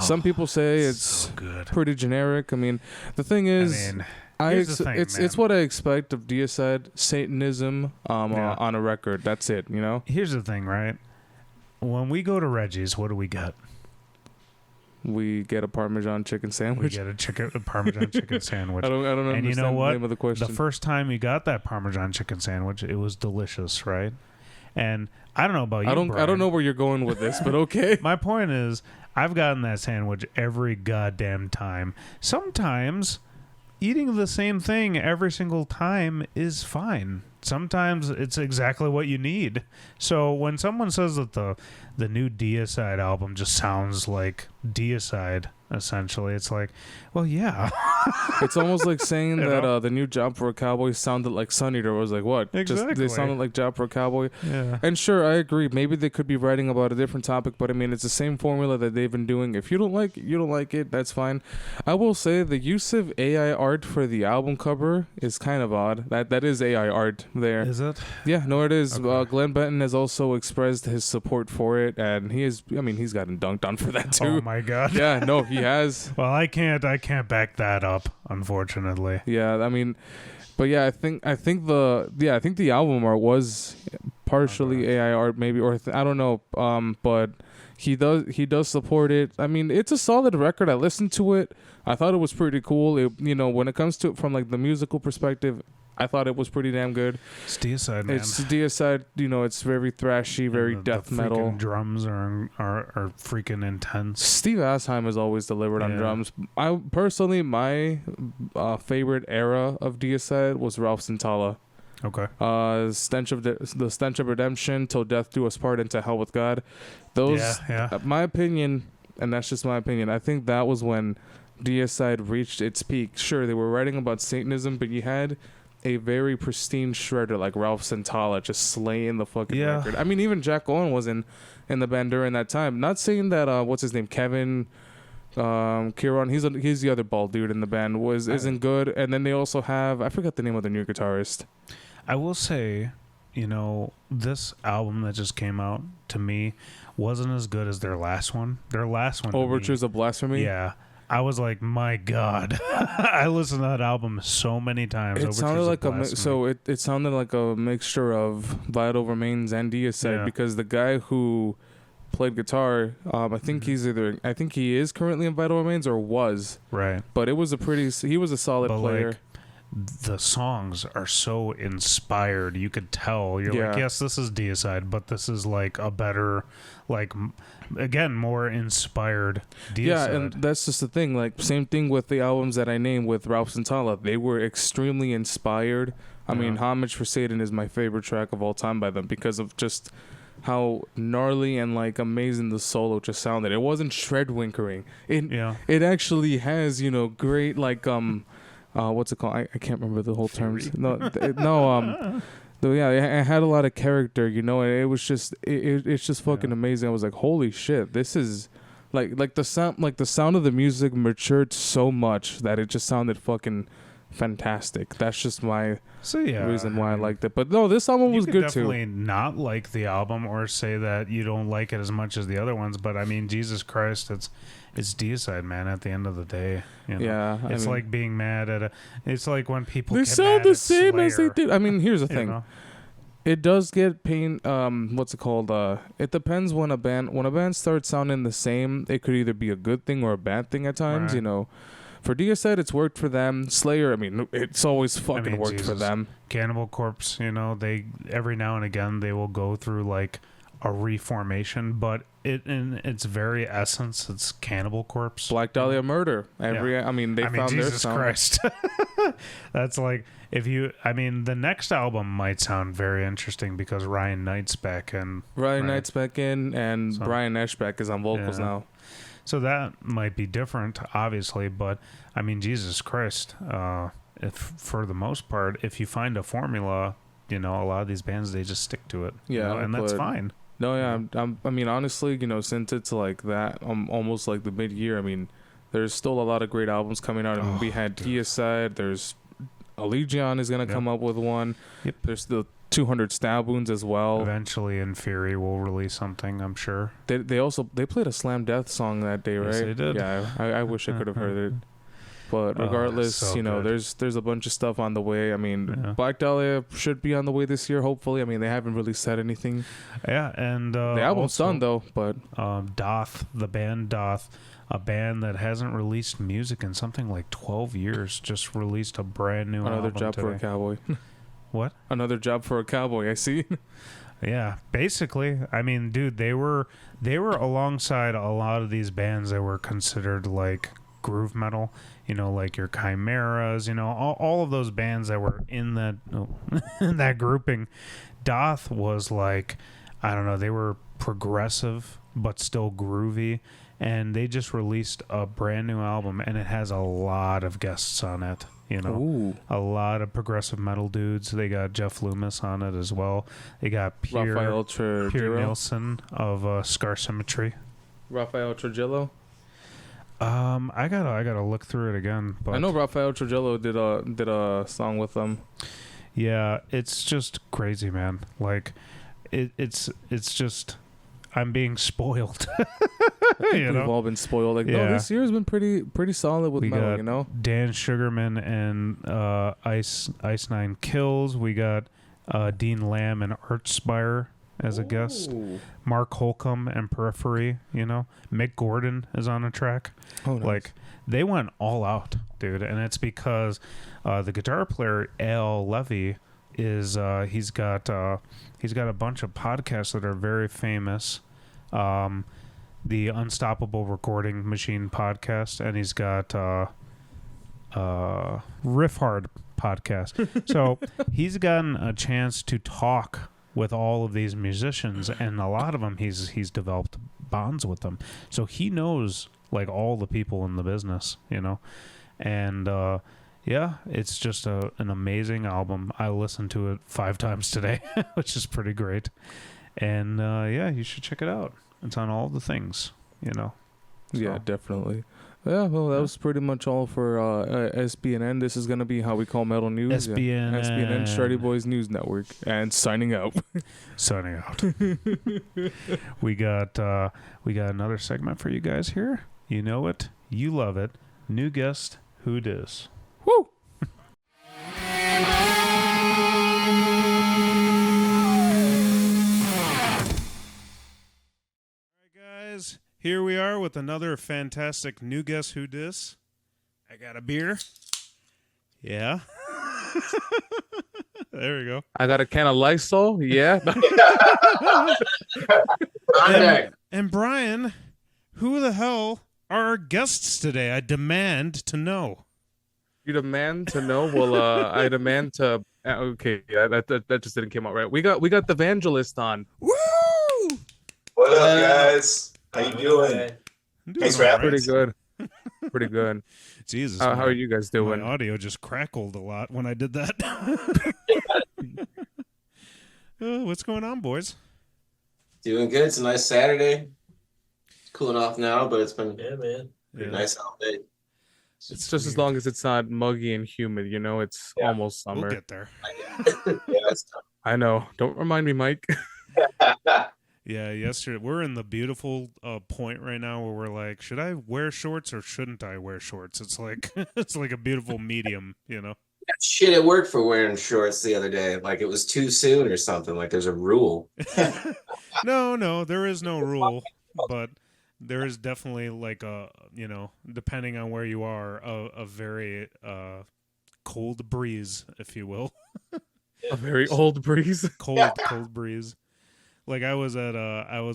Some people say it's so good. Pretty generic. I mean, the thing is... it's what I expect of Deicide, Satanism on a record. That's it, you know? Here's the thing, right? When we go to Reggie's, what do we get? We get a Parmesan chicken sandwich. We get a Parmesan chicken sandwich. I don't understand, and you know what? The name of the question. The first time you got that Parmesan chicken sandwich, it was delicious, right? And I don't know about you, Brian. I don't know where you're going with this, but okay. My point is, I've gotten that sandwich every goddamn time. Sometimes eating the same thing every single time is fine. Sometimes it's exactly what you need. So when someone says that the new Deicide album just sounds like Deicide, essentially, it's like, well, yeah. It's almost like saying that the new Job for a Cowboy sounded like Sun Eater. I was like, what? Exactly. They sounded like Job for a Cowboy. Yeah. And sure, I agree. Maybe they could be writing about a different topic, but I mean, it's the same formula that they've been doing. If you don't like it, you don't like it. That's fine. I will say the use of AI art for the album cover is kind of odd. That is AI art there. Is it? Yeah, no, it is. Okay. Glenn Benton has also expressed his support for it, and he's gotten dunked on for that too. Oh my god. Yeah, no, he has. Well, I can't back that up, unfortunately. Yeah, I mean, but yeah, I think the album art was partially AI art, maybe, or I don't know. But he does support it. I mean, it's a solid record. I listened to it. I thought it was pretty cool. When it comes to it from like the musical perspective, I thought it was pretty damn good. It's Deicide, man. It's Deicide. It's very thrashy, very death metal. The drums are freaking intense. Steve Asheim has always delivered on drums. I personally, my favorite era of Deicide was Ralph Santala. Okay. The Stench of Redemption, Till Death Do Us Part, Into Hell with God. Those, my opinion, and that's just my opinion. I think that was when Deicide reached its peak. Sure, they were writing about Satanism, but you had a very pristine shredder like Ralph Santala just slaying the fucking record. I mean, even Jack Owen was in the band during that time. Not saying that what's his name, Kevin Kieran, he's the other bald dude in the band, isn't good. And then they also have, I forgot the name of the new guitarist. I will say, this album that just came out to me wasn't as good as their last one. Overtures of Blasphemy. Yeah. I was like, my God. I listened to that album so many times. It sounded like it sounded like a mixture of Vital Remains and Deicide, because the guy who played guitar, I think he is currently in Vital Remains or was. Right. But he was a solid player. Like, the songs are so inspired. You could tell. You're like, yes, this is Deicide, but this is like a better, like, again, more inspired Deicide. Yeah, and that's just the thing. Like, same thing with the albums that I named with Ralph Santala. They were extremely inspired. I mean, Homage for Satan is my favorite track of all time by them because of just how gnarly and like amazing the solo just sounded. It wasn't shredwinkering. It actually has, great like what's it called? I can't remember the whole terms. It had a lot of character, and it was just it's just fucking amazing. I was like, holy shit, this is Like the sound of the music matured so much that it just sounded fucking fantastic. That's just my reason why I liked it. But no, this album was good too. You definitely not like the album or say that you don't like it as much as the other ones, but I mean, Jesus Christ, it's deicide, man. At the end of the day, you know? Yeah, it's like being mad at it's like when people they get sound mad the at same Slayer, as they did. I mean, here's the you thing. know? It does get pain. What's it called? It depends when a band starts sounding the same. It could either be a good thing or a bad thing at times. Right. You know, for Deicide, it's worked for them. Slayer, I mean, it's always fucking worked for them. Cannibal Corpse, you know, they every now and again they will go through like a reformation, but in its very essence, it's Cannibal Corpse. Black Dahlia Murder. I mean, they found Jesus their sound. Christ. That's like the next album might sound very interesting because Ryan Knight's back in. Knight's back in, and Brian Eschbeck is on vocals now. So that might be different, obviously, but I mean, Jesus Christ. If for the most part, if you find a formula, you know, a lot of these bands they just stick to it. Yeah, you know, and that's fine. No, yeah, I mean, honestly, you know, since it's like that, almost like the mid-year. I mean, there's still a lot of great albums coming out. I mean, we had Deicide. There's Allegion is gonna come up with one. Yep. There's the 200 Stab Wounds as well. Eventually, In Fury will release something, I'm sure. They played a Slam Death song that day, right? Yes, they did. Yeah, I wish I could have heard it. But regardless, so you know, good. there's a bunch of stuff on the way. I mean, Black Dahlia should be on the way this year, hopefully. I mean, they haven't really said anything. Yeah, and the album's done though. But the band Doth, a band that hasn't released music in something like 12 years, just released a brand new another album job today. for a cowboy. What? Another job for a cowboy. I see. Yeah, basically. I mean, dude, they were alongside a lot of these bands that were considered like groove metal, you know, like your Chimeras, you know, all of those bands that were in that in that grouping. Doth was like, I don't know, they were progressive but still groovy, and they just released a brand new album, and it has a lot of guests on it, you know. Ooh. A lot of progressive metal dudes. They got Jeff Loomis on it as well. They got Pierre Nielsen of Scar Symmetry. Raphael Trujillo. I gotta look through it again. But I know Raphael Trujillo did a song with them. Yeah, it's just crazy, man. Like, it's just I'm being spoiled. We've all been spoiled. Like, no, this year's been pretty solid with metal. You know, Dan Sugarman and Ice Nine Kills. We got Dean Lamb and Archspire as a guest. Mark Holcomb and Periphery, you know. Mick Gordon is on a track. Oh, nice. Like, they went all out, dude. And it's because the guitar player, Al Levy, is he's got a bunch of podcasts that are very famous. The Unstoppable Recording Machine podcast, and he's got Riff Hard podcast. So he's gotten a chance to talk with all of these musicians, and a lot of them he's developed bonds with them. So he knows like all the people in the business, you know. And yeah, it's just an amazing album. I listened to it 5 times today, which is pretty great. And yeah, you should check it out. It's on all the things, you know. So. Yeah, definitely. Yeah, well, that was pretty much all for SBNN. This is going to be how we call metal news. SBNN. Yeah. SBNN, Shreddy Bois News Network. And signing out. Signing out. We got another segment for you guys here. You know it. You love it. New guest, who dis? Woo! Here we are with another fantastic new guess who dis. I got a beer. Yeah. There we go. I got a can of Lysol. Yeah. and Brian, who the hell are our guests today? I demand to know. You demand to know? Well, I demand to. Okay, yeah, that just didn't come out right. We got the Evangelist on. Woo! What up, guys? How you doing? Thanks for having us. Pretty good. Jesus. How are you guys doing? My audio just crackled a lot when I did that. What's going on, boys? Doing good. It's a nice Saturday. cooling off now, but it's been pretty nice out there. It's just as long as it's not muggy and humid, it's almost summer. We'll get there. I know. Don't remind me, Mike. Yeah, yesterday we're in the beautiful point right now where we're like, should I wear shorts or shouldn't I wear shorts? It's like it's like a beautiful medium, Shit at work for wearing shorts the other day. Like it was too soon or something. Like there's a rule. No, there is no rule, but there is definitely like depending on where you are, a very cold breeze, if you will. A very old breeze. Cold breeze. Like I was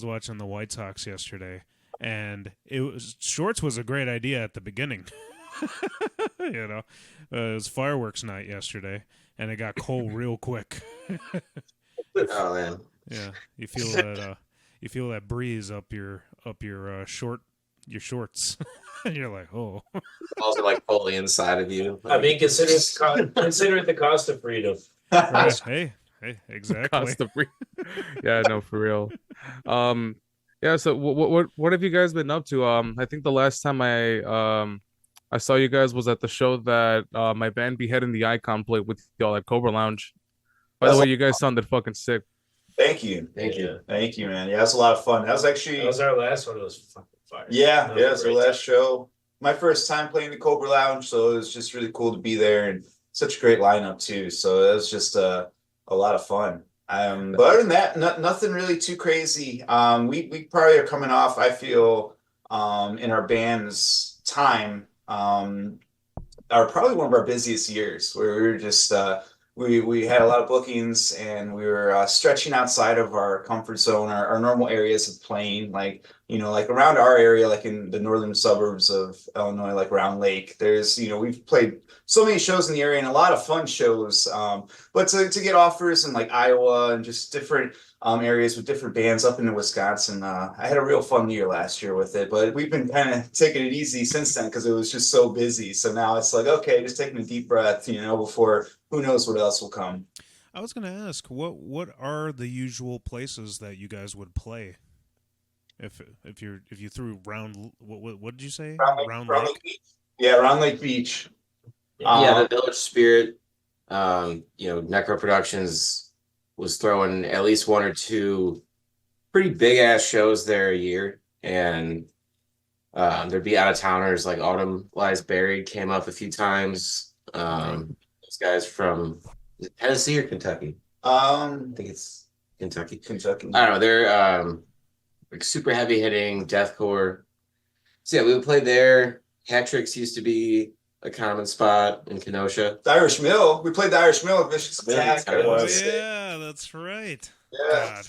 watching the White Sox yesterday, and shorts was a great idea at the beginning. It was fireworks night yesterday, and it got cold real quick. Oh man. Yeah, you feel that breeze up your shorts. And you're like, oh. Also like fully inside of you. I mean, consider it the cost of freedom. Right. Hey, exactly. Cost of yeah, no, for real. Yeah. So what have you guys been up to? I think the last time I saw you guys was at the show that my band Behead and the Icon played with y'all at Cobra Lounge. By the way, you guys sounded fucking sick. Thank you, man. Yeah, it was a lot of fun. That was our last one. It was fucking fire. Yeah, it was our last show. My first time playing the Cobra Lounge, so it was just really cool to be there, and such a great lineup too. So it was just a lot of fun. But other than that, nothing really too crazy. We probably are coming off, I feel, in our band's time, are probably one of our busiest years, where we were just we had a lot of bookings, and we were stretching outside of our comfort zone, our normal areas of playing, like around our area, like in the northern suburbs of Illinois, like Round Lake. There's we've played so many shows in the area, and a lot of fun shows. But to get offers in like Iowa and just different areas with different bands up into Wisconsin, I had a real fun year last year with it. But we've been kind of taking it easy since then because it was just so busy. So now it's like, okay, just taking a deep breath, before who knows what else will come. I was going to ask, what are the usual places that you guys would play? If you threw round, what did you say? Round Lake? Beach. Yeah, Round Lake Beach. Yeah, the Village Spirit. Necro Productions was throwing at least one or two pretty big ass shows there a year, and there'd be out of towners like Autumn Lies Buried came up a few times. Those guys from Tennessee or Kentucky? I think it's Kentucky. I don't know. They're like super heavy hitting deathcore. So yeah, we would play there. Hat Tricks used to be a common spot in Kenosha. The Irish Mill. We played the Irish Mill at Vicious Attack. Oh yeah, that's right. Yeah.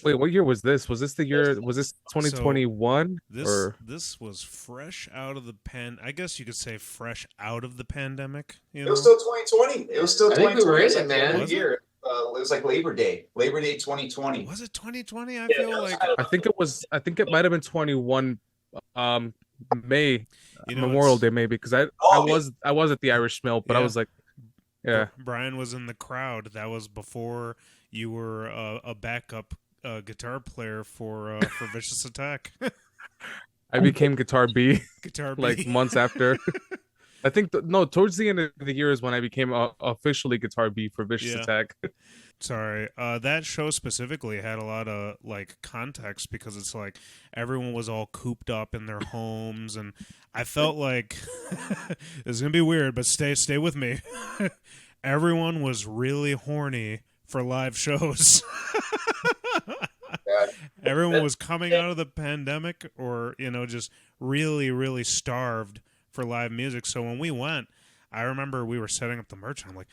Wait, what year was this? Was this the year? Was this 2021? This was fresh out of the I guess you could say fresh out of the pandemic. It was still 2020. It was still 2020. I think we were in it, man. Year. It was like Labor Day 2020. Was it 2020? I feel like I think it was. I think it might have been 21. May, Memorial Day, maybe, because I was at the Irish Mill, but I was like, yeah. Brian was in the crowd. That was before you were a backup guitar player for Vicious Attack. I became Guitar B. Guitar B. Like months after. I think towards the end of the year is when I became officially Guitar B for Vicious Attack. Sorry, that show specifically had a lot of like context because it's like everyone was all cooped up in their homes, and I felt like this is gonna be weird, but stay with me. Everyone was really horny for live shows. Everyone was coming out of the pandemic, or just really, really starved for live music. So when we went, I remember we were setting up the merch, and I'm like,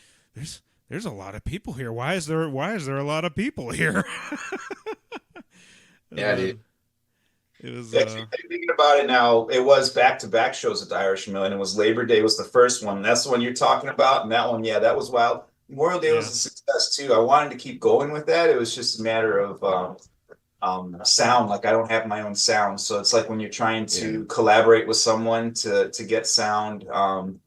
There's a lot of people here. Why is there a lot of people here? Yeah, dude. It was thinking about it now. It was back-to-back shows at the Irish Mill, and it was Labor Day was the first one. That's the one you're talking about, and that one, yeah, that was wild. Memorial Day was a success too. I wanted to keep going with that. It was just a matter of sound. Like I don't have my own sound, so it's like when you're trying to collaborate with someone to get sound, and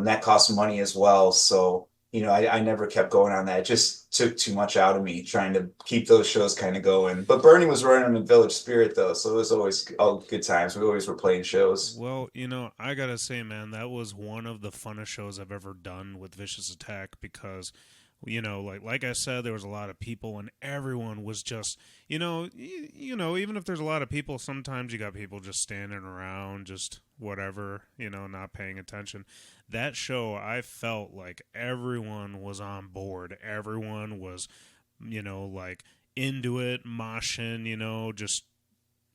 that costs money as well. So I never kept going on that. It just took too much out of me trying to keep those shows kind of going. But Bernie was running them in Village Spirit though, so it was always all good times. We always were playing shows. Well, I gotta say, man, that was one of the funnest shows I've ever done with Vicious Attack because, like I said, there was a lot of people and everyone was just, even if there's a lot of people, sometimes you got people just standing around, just whatever, not paying attention. That show, I felt like everyone was on board. Everyone was, like into it, moshing, just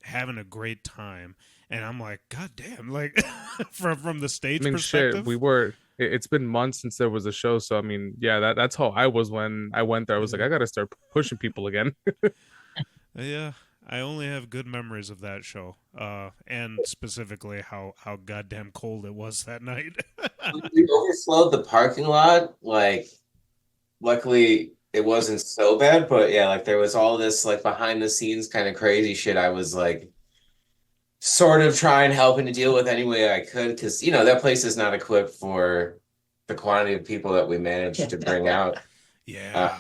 having a great time. And I'm like, God damn, like from the stage perspective. Shit, it's been months since there was a show. So, I mean, yeah, that's how I was when I went there. I was like, I got to start pushing people again. Yeah. I only have good memories of that show, and specifically how goddamn cold it was that night. We overflowed the parking lot. Like, luckily, it wasn't so bad, but yeah, like there was all this like behind the scenes kind of crazy shit. I was like, sort of helping to deal with any way I could, because that place is not equipped for the quantity of people that we managed to bring out. Yeah.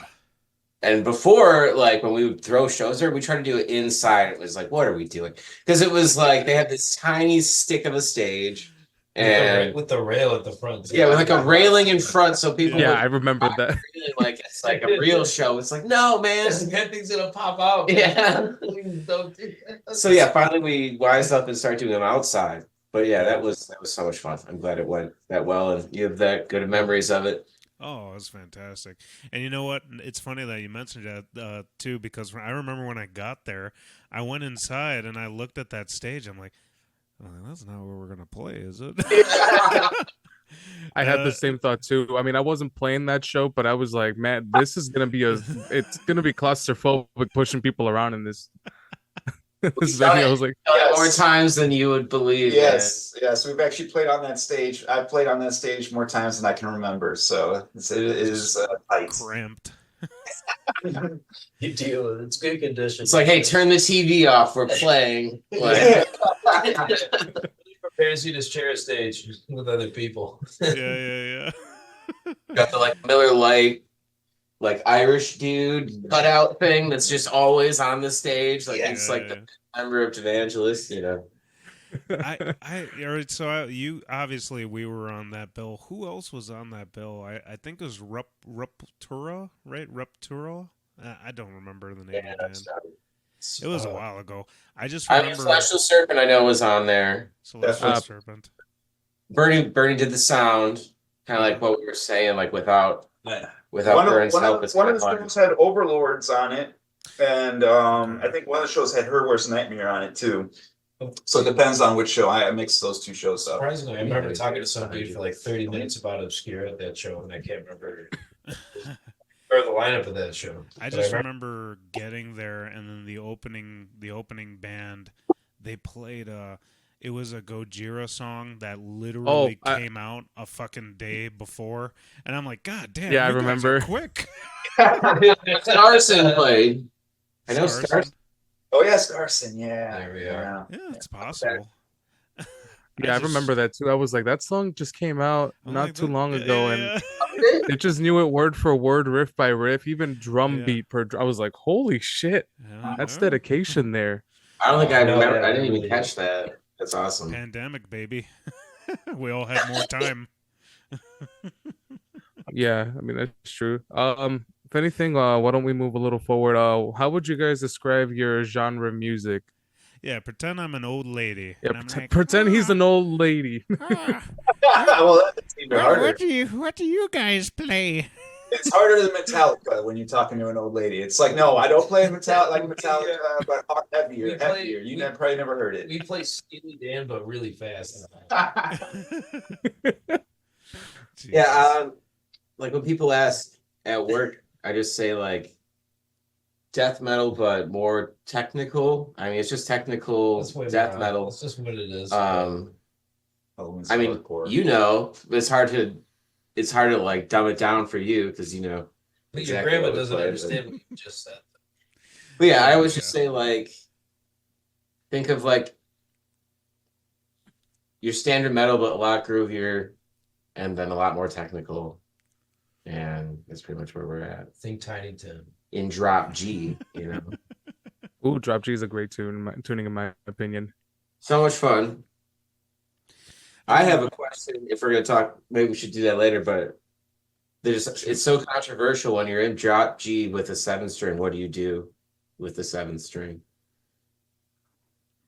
And before, like, when we would throw shows there, we tried to do it inside. It was like, what are we doing? Because it was like they had this tiny stick of a stage. And with the rail at the front. Yeah, with like a railing in front so people I remember that. Really like it's like a real show. It's like, no, man. That thing's going to pop out. Yeah. So, yeah, finally we wised up and started doing them outside. But, yeah, that was so much fun. I'm glad it went that well, and you have that good memories of it. Oh, it was fantastic. And you know what? It's funny that you mentioned that, too, because I remember when I got there, I went inside and I looked at that stage. I'm like, well, that's not what we're going to play, is it? I had the same thought, too. I mean, I wasn't playing that show, but I was like, man, this is going to be it's going to be claustrophobic pushing people around in this. This venue. I was like, more times than you would believe. Yes, yes. We've actually played on that stage. I've played on that stage more times than I can remember. So it is tight. Cramped. You deal with it. It's good condition. It's like, hey, turn the TV off. We're playing. Like, prepares you to share a stage with other people. Yeah. Got the like Miller Lite, like Irish dude cutout thing that's just always on the stage. Like it's like the member of Evangelist, you obviously we were on that bill. Who else was on that bill? I think it was Ruptura, right? Ruptura. I don't remember the name of the band. It was a while ago. I just remember Celestial Serpent. I know was on there. Celestial Serpent. Bernie did the sound, kind of like what we were saying, like without Vern's help. One of the shows had Overlords on it, and I think one of the shows had Her Worst Nightmare on it too. So it depends on which show. I mixed those two shows up. Surprisingly, I remember talking to somebody for like 30 minutes about Obscura at that show, and I can't remember or the lineup of that show. I just remember getting there, and then the opening band, they played it was a Gojira song that literally came out a fucking day before, and I'm like, God damn! Yeah, I remember. Quick. Starson played. I know Starson. Oh yeah, Starson. Yeah, there we are. Yeah, it's possible. Yeah, I remember that too. I was like, that song just came out not too long ago, and it just knew it word for word, riff by riff, even drum beat per. I was like, holy shit, that's dedication there. I don't think I remember. I didn't even catch that. That's awesome. Pandemic, baby. We all had more time. Yeah, I mean that's true. If anything, why don't we move a little forward? How would you guys describe your genre music? Yeah, pretend I'm an old lady. Yeah, pretend he's an old lady. Well, that's even harder. What do you guys play? It's harder than Metallica when you're talking to an old lady. It's like, no, I don't play Metallica, but heavier. You probably never heard it. We play Steely Dan, but really fast. Yeah, like when people ask at work, I just say like death metal, but more technical. I mean, it's just technical death metal. That's just what it is. I mean, it's hard to like dumb it down for you because But your grandma doesn't understand what you just said. But yeah, I always just say like, think of like your standard metal, but a lot groovier, and then a lot more technical. and that's pretty much where we're at. Think Tiny Tim. In drop G, Ooh, drop G is a great tuning in my opinion. So much fun. I have a question. If we're gonna talk, maybe we should do that later. But it's so controversial when you're in drop G with a 7th string. What do you do with the 7th string?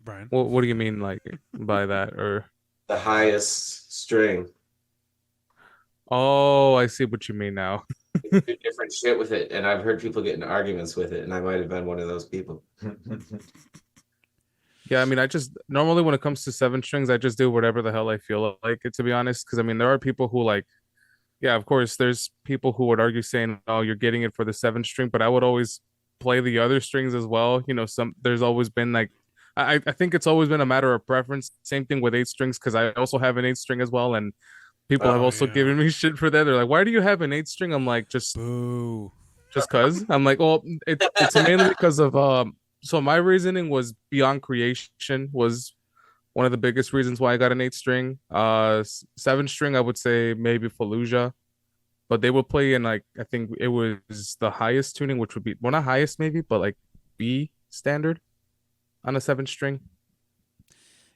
Brian, what do you mean, like, by that, or the highest string? Oh, I see what you mean now. Do different shit with it, and I've heard people get in arguments with it, and I might have been one of those people. Yeah, I mean, I just normally when it comes to 7 strings, I just do whatever the hell I feel like it, to be honest. Because I mean, there are people who like, yeah, of course, there's people who would argue saying, "Oh, you're getting it for the 7th string," but I would always play the other strings as well. There's always been like, I think it's always been a matter of preference. Same thing with 8 strings, because I also have an 8 string as well, and people have also given me shit for that. They're like, "Why do you have an 8 string?" I'm like, just cause. I'm like, well, it's mainly because of So my reasoning was Beyond Creation was one of the biggest reasons why I got an 8 string. 7 string, I would say maybe Fallujah, but they would play in like, I think it was the highest tuning, which would be, well, not highest maybe, but like B standard on a 7 string.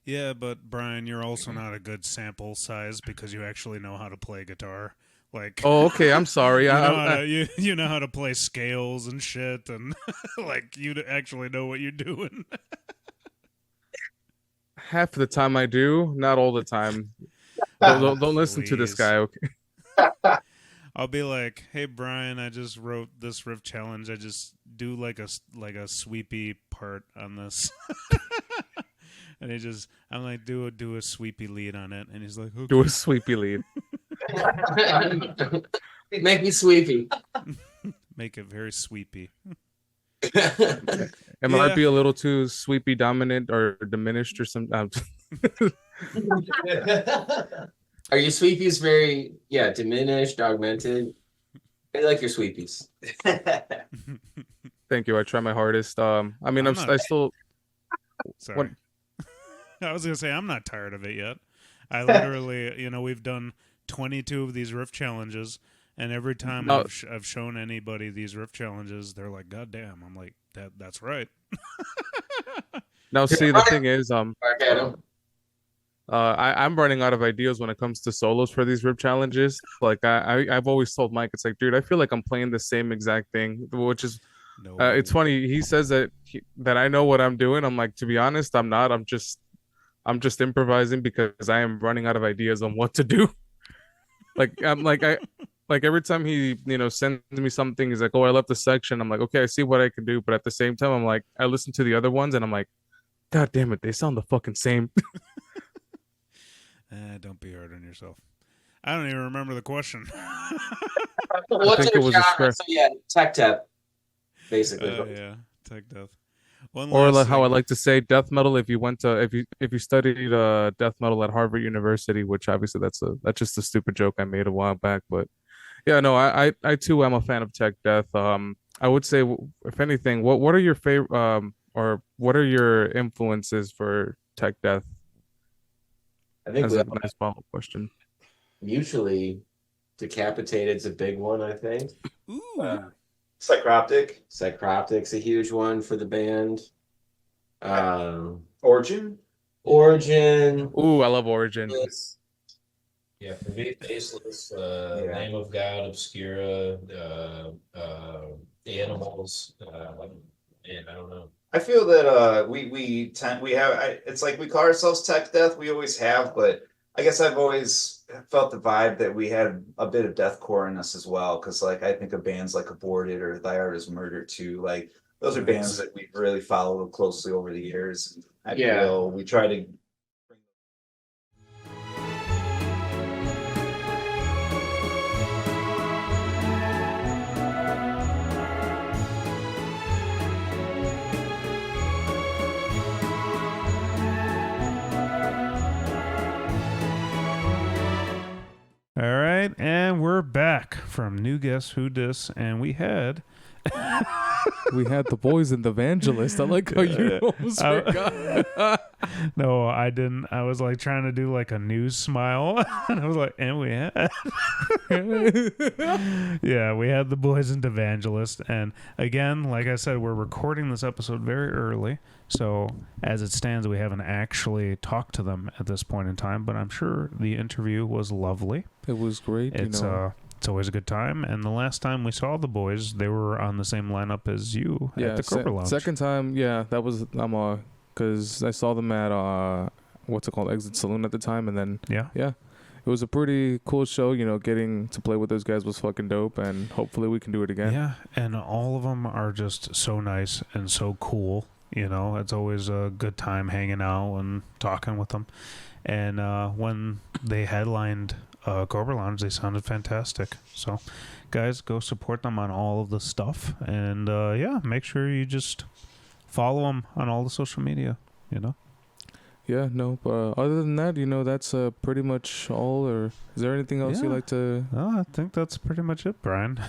Yeah, but Brian, you're also not a good sample size because you actually know how to play guitar. Like, oh, okay, I'm sorry. You know how to play scales and shit, and like you actually know what you're doing. Half the time I do, not all the time. Don't listen to this guy, okay? I'll be like, "Hey Brian, I just wrote this riff challenge. I just do like a sweepy part on this." And I'm like, do a sweepy lead on it, and he's like, okay. Do a sweepy lead. Make me sweepy. Make it very sweepy. It might be a little too sweepy dominant or diminished or something. Are your sweepies very diminished, augmented? I like your sweepies. Thank you. I try my hardest. I mean, I still. Sorry. What? I was gonna say I'm not tired of it yet. I literally, we've done 22 of these riff challenges, and every time I've shown anybody these riff challenges, they're like, "God damn!" I'm like, "That's right." Now, see, the thing is, I'm running out of ideas when it comes to solos for these riff challenges. Like I've always told Mike, it's like, dude, I feel like I'm playing the same exact thing, which is. No. It's funny. He says that I know what I'm doing. I'm like, to be honest, I'm not. I'm just improvising because I am running out of ideas on what to do. Like every time he sends me something, he's like, "Oh, I left the section." I'm like, "Okay, I see what I can do," but at the same time, I'm like, I listen to the other ones and I'm like, "God damn it, they sound the fucking same." Don't be hard on yourself. I don't even remember the question. What's your genre? So tech death, basically. Yeah, tech death. Or like how I like to say, death metal. If you studied death metal at Harvard University, which obviously that's just a stupid joke I made a while back, but yeah, no, I too am a fan of tech death. I would say, if anything, what are your favorite or what are your influences for tech death? I think that's a nice follow-up question. Mutually, Decapitated's a big one, I think. Ooh. Psychroptic's a huge one for the band. Origin. Ooh, I love Origin. Yeah, for me, Faceless, Name of God, Obscura, Animals. Man, I don't know. I feel that it's like we call ourselves tech death. We always have, but I guess I've always felt the vibe that we had a bit of deathcore in us as well. Because like I think of bands like Aborted or Thy Art Is Murder too. Like those are bands that we've really followed closely over the years. I feel we try to. All right, and we're back from New Guess Who Dis, and we had We had the boys in the Evangelist. I like how you almost forgot. No, I didn't. I was like trying to do like a news smile. And I was like, and we had. Yeah, we had the boys in Evangelist. And again, like I said, we're recording this episode very early. So as it stands, we haven't actually talked to them at this point in time. But I'm sure the interview was lovely. It was great. It's always a good time. And the last time we saw the boys, they were on the same lineup as you at the Cobra Lounge. Second time, that was because I saw them at what's it called, Exit Saloon at the time, and then it was a pretty cool show. You know, getting to play with those guys was fucking dope, and hopefully we can do it again. Yeah, and all of them are just so nice and so cool. You know, it's always a good time hanging out and talking with them. And when they headlined Cobra Lounge, they sounded fantastic. So, guys, go support them on all of the stuff, and make sure you just follow them on all the social media. You know. Yeah, no. Other than that, you know, that's pretty much all. Or is there anything else you'd like to? Oh, I think that's pretty much it, Brian.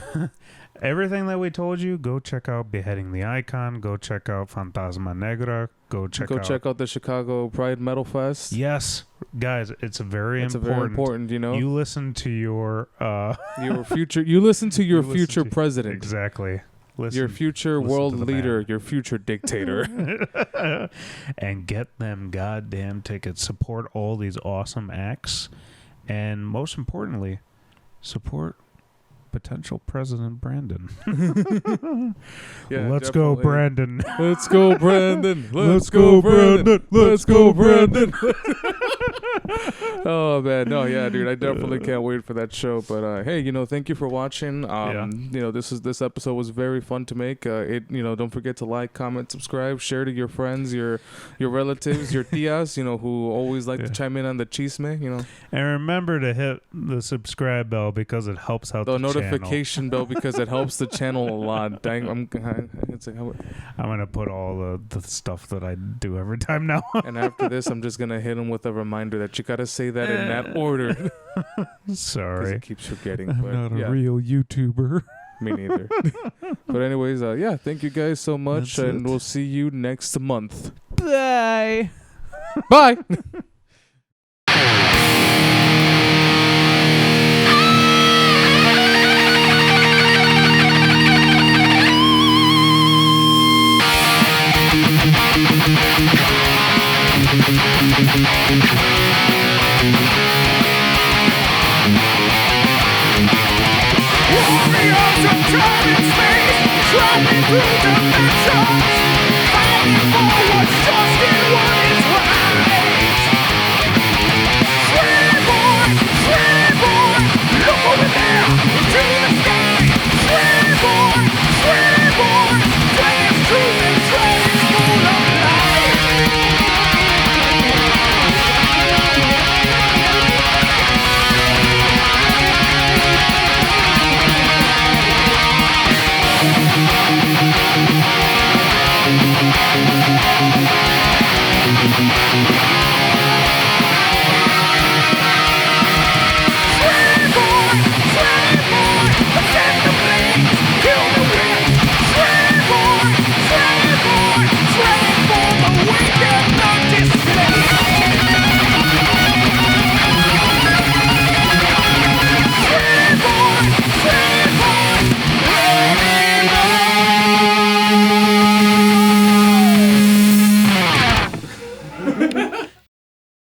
Everything that we told you, go check out Beheading the Icon. Go check out Fantasma Negra. Go check out the Chicago Pride Metal Fest. Yes, guys, it's very important. You know, you listen to your future. You listen to your future president. Exactly. Your future world leader, your future dictator. And get them goddamn tickets. Support all these awesome acts. And most importantly, support potential President Brandon. Let's go, Brandon. Let's go, Brandon. Let's go, Brandon. Let's go, Brandon. Oh man, no, yeah, dude, I definitely can't wait for that show. But hey, you know, thank you for watching. You know, this episode was very fun to make. Don't forget to like, comment, subscribe, share to your friends, your relatives, your tias, you know, who always like to chime in on the chisme, you know. And remember to hit the subscribe bell because it helps out the notification bell because it helps the channel a lot. Dang, I'm gonna put all the stuff that I do every time now. And after this, I'm just gonna hit him with a reminder that you gotta say that in that order. Sorry, he keeps forgetting. I'm not a real YouTuber. Me neither. But anyways, thank you guys so much, and we'll see you next month. Bye. Bye. Warriors of time and space, traveling through the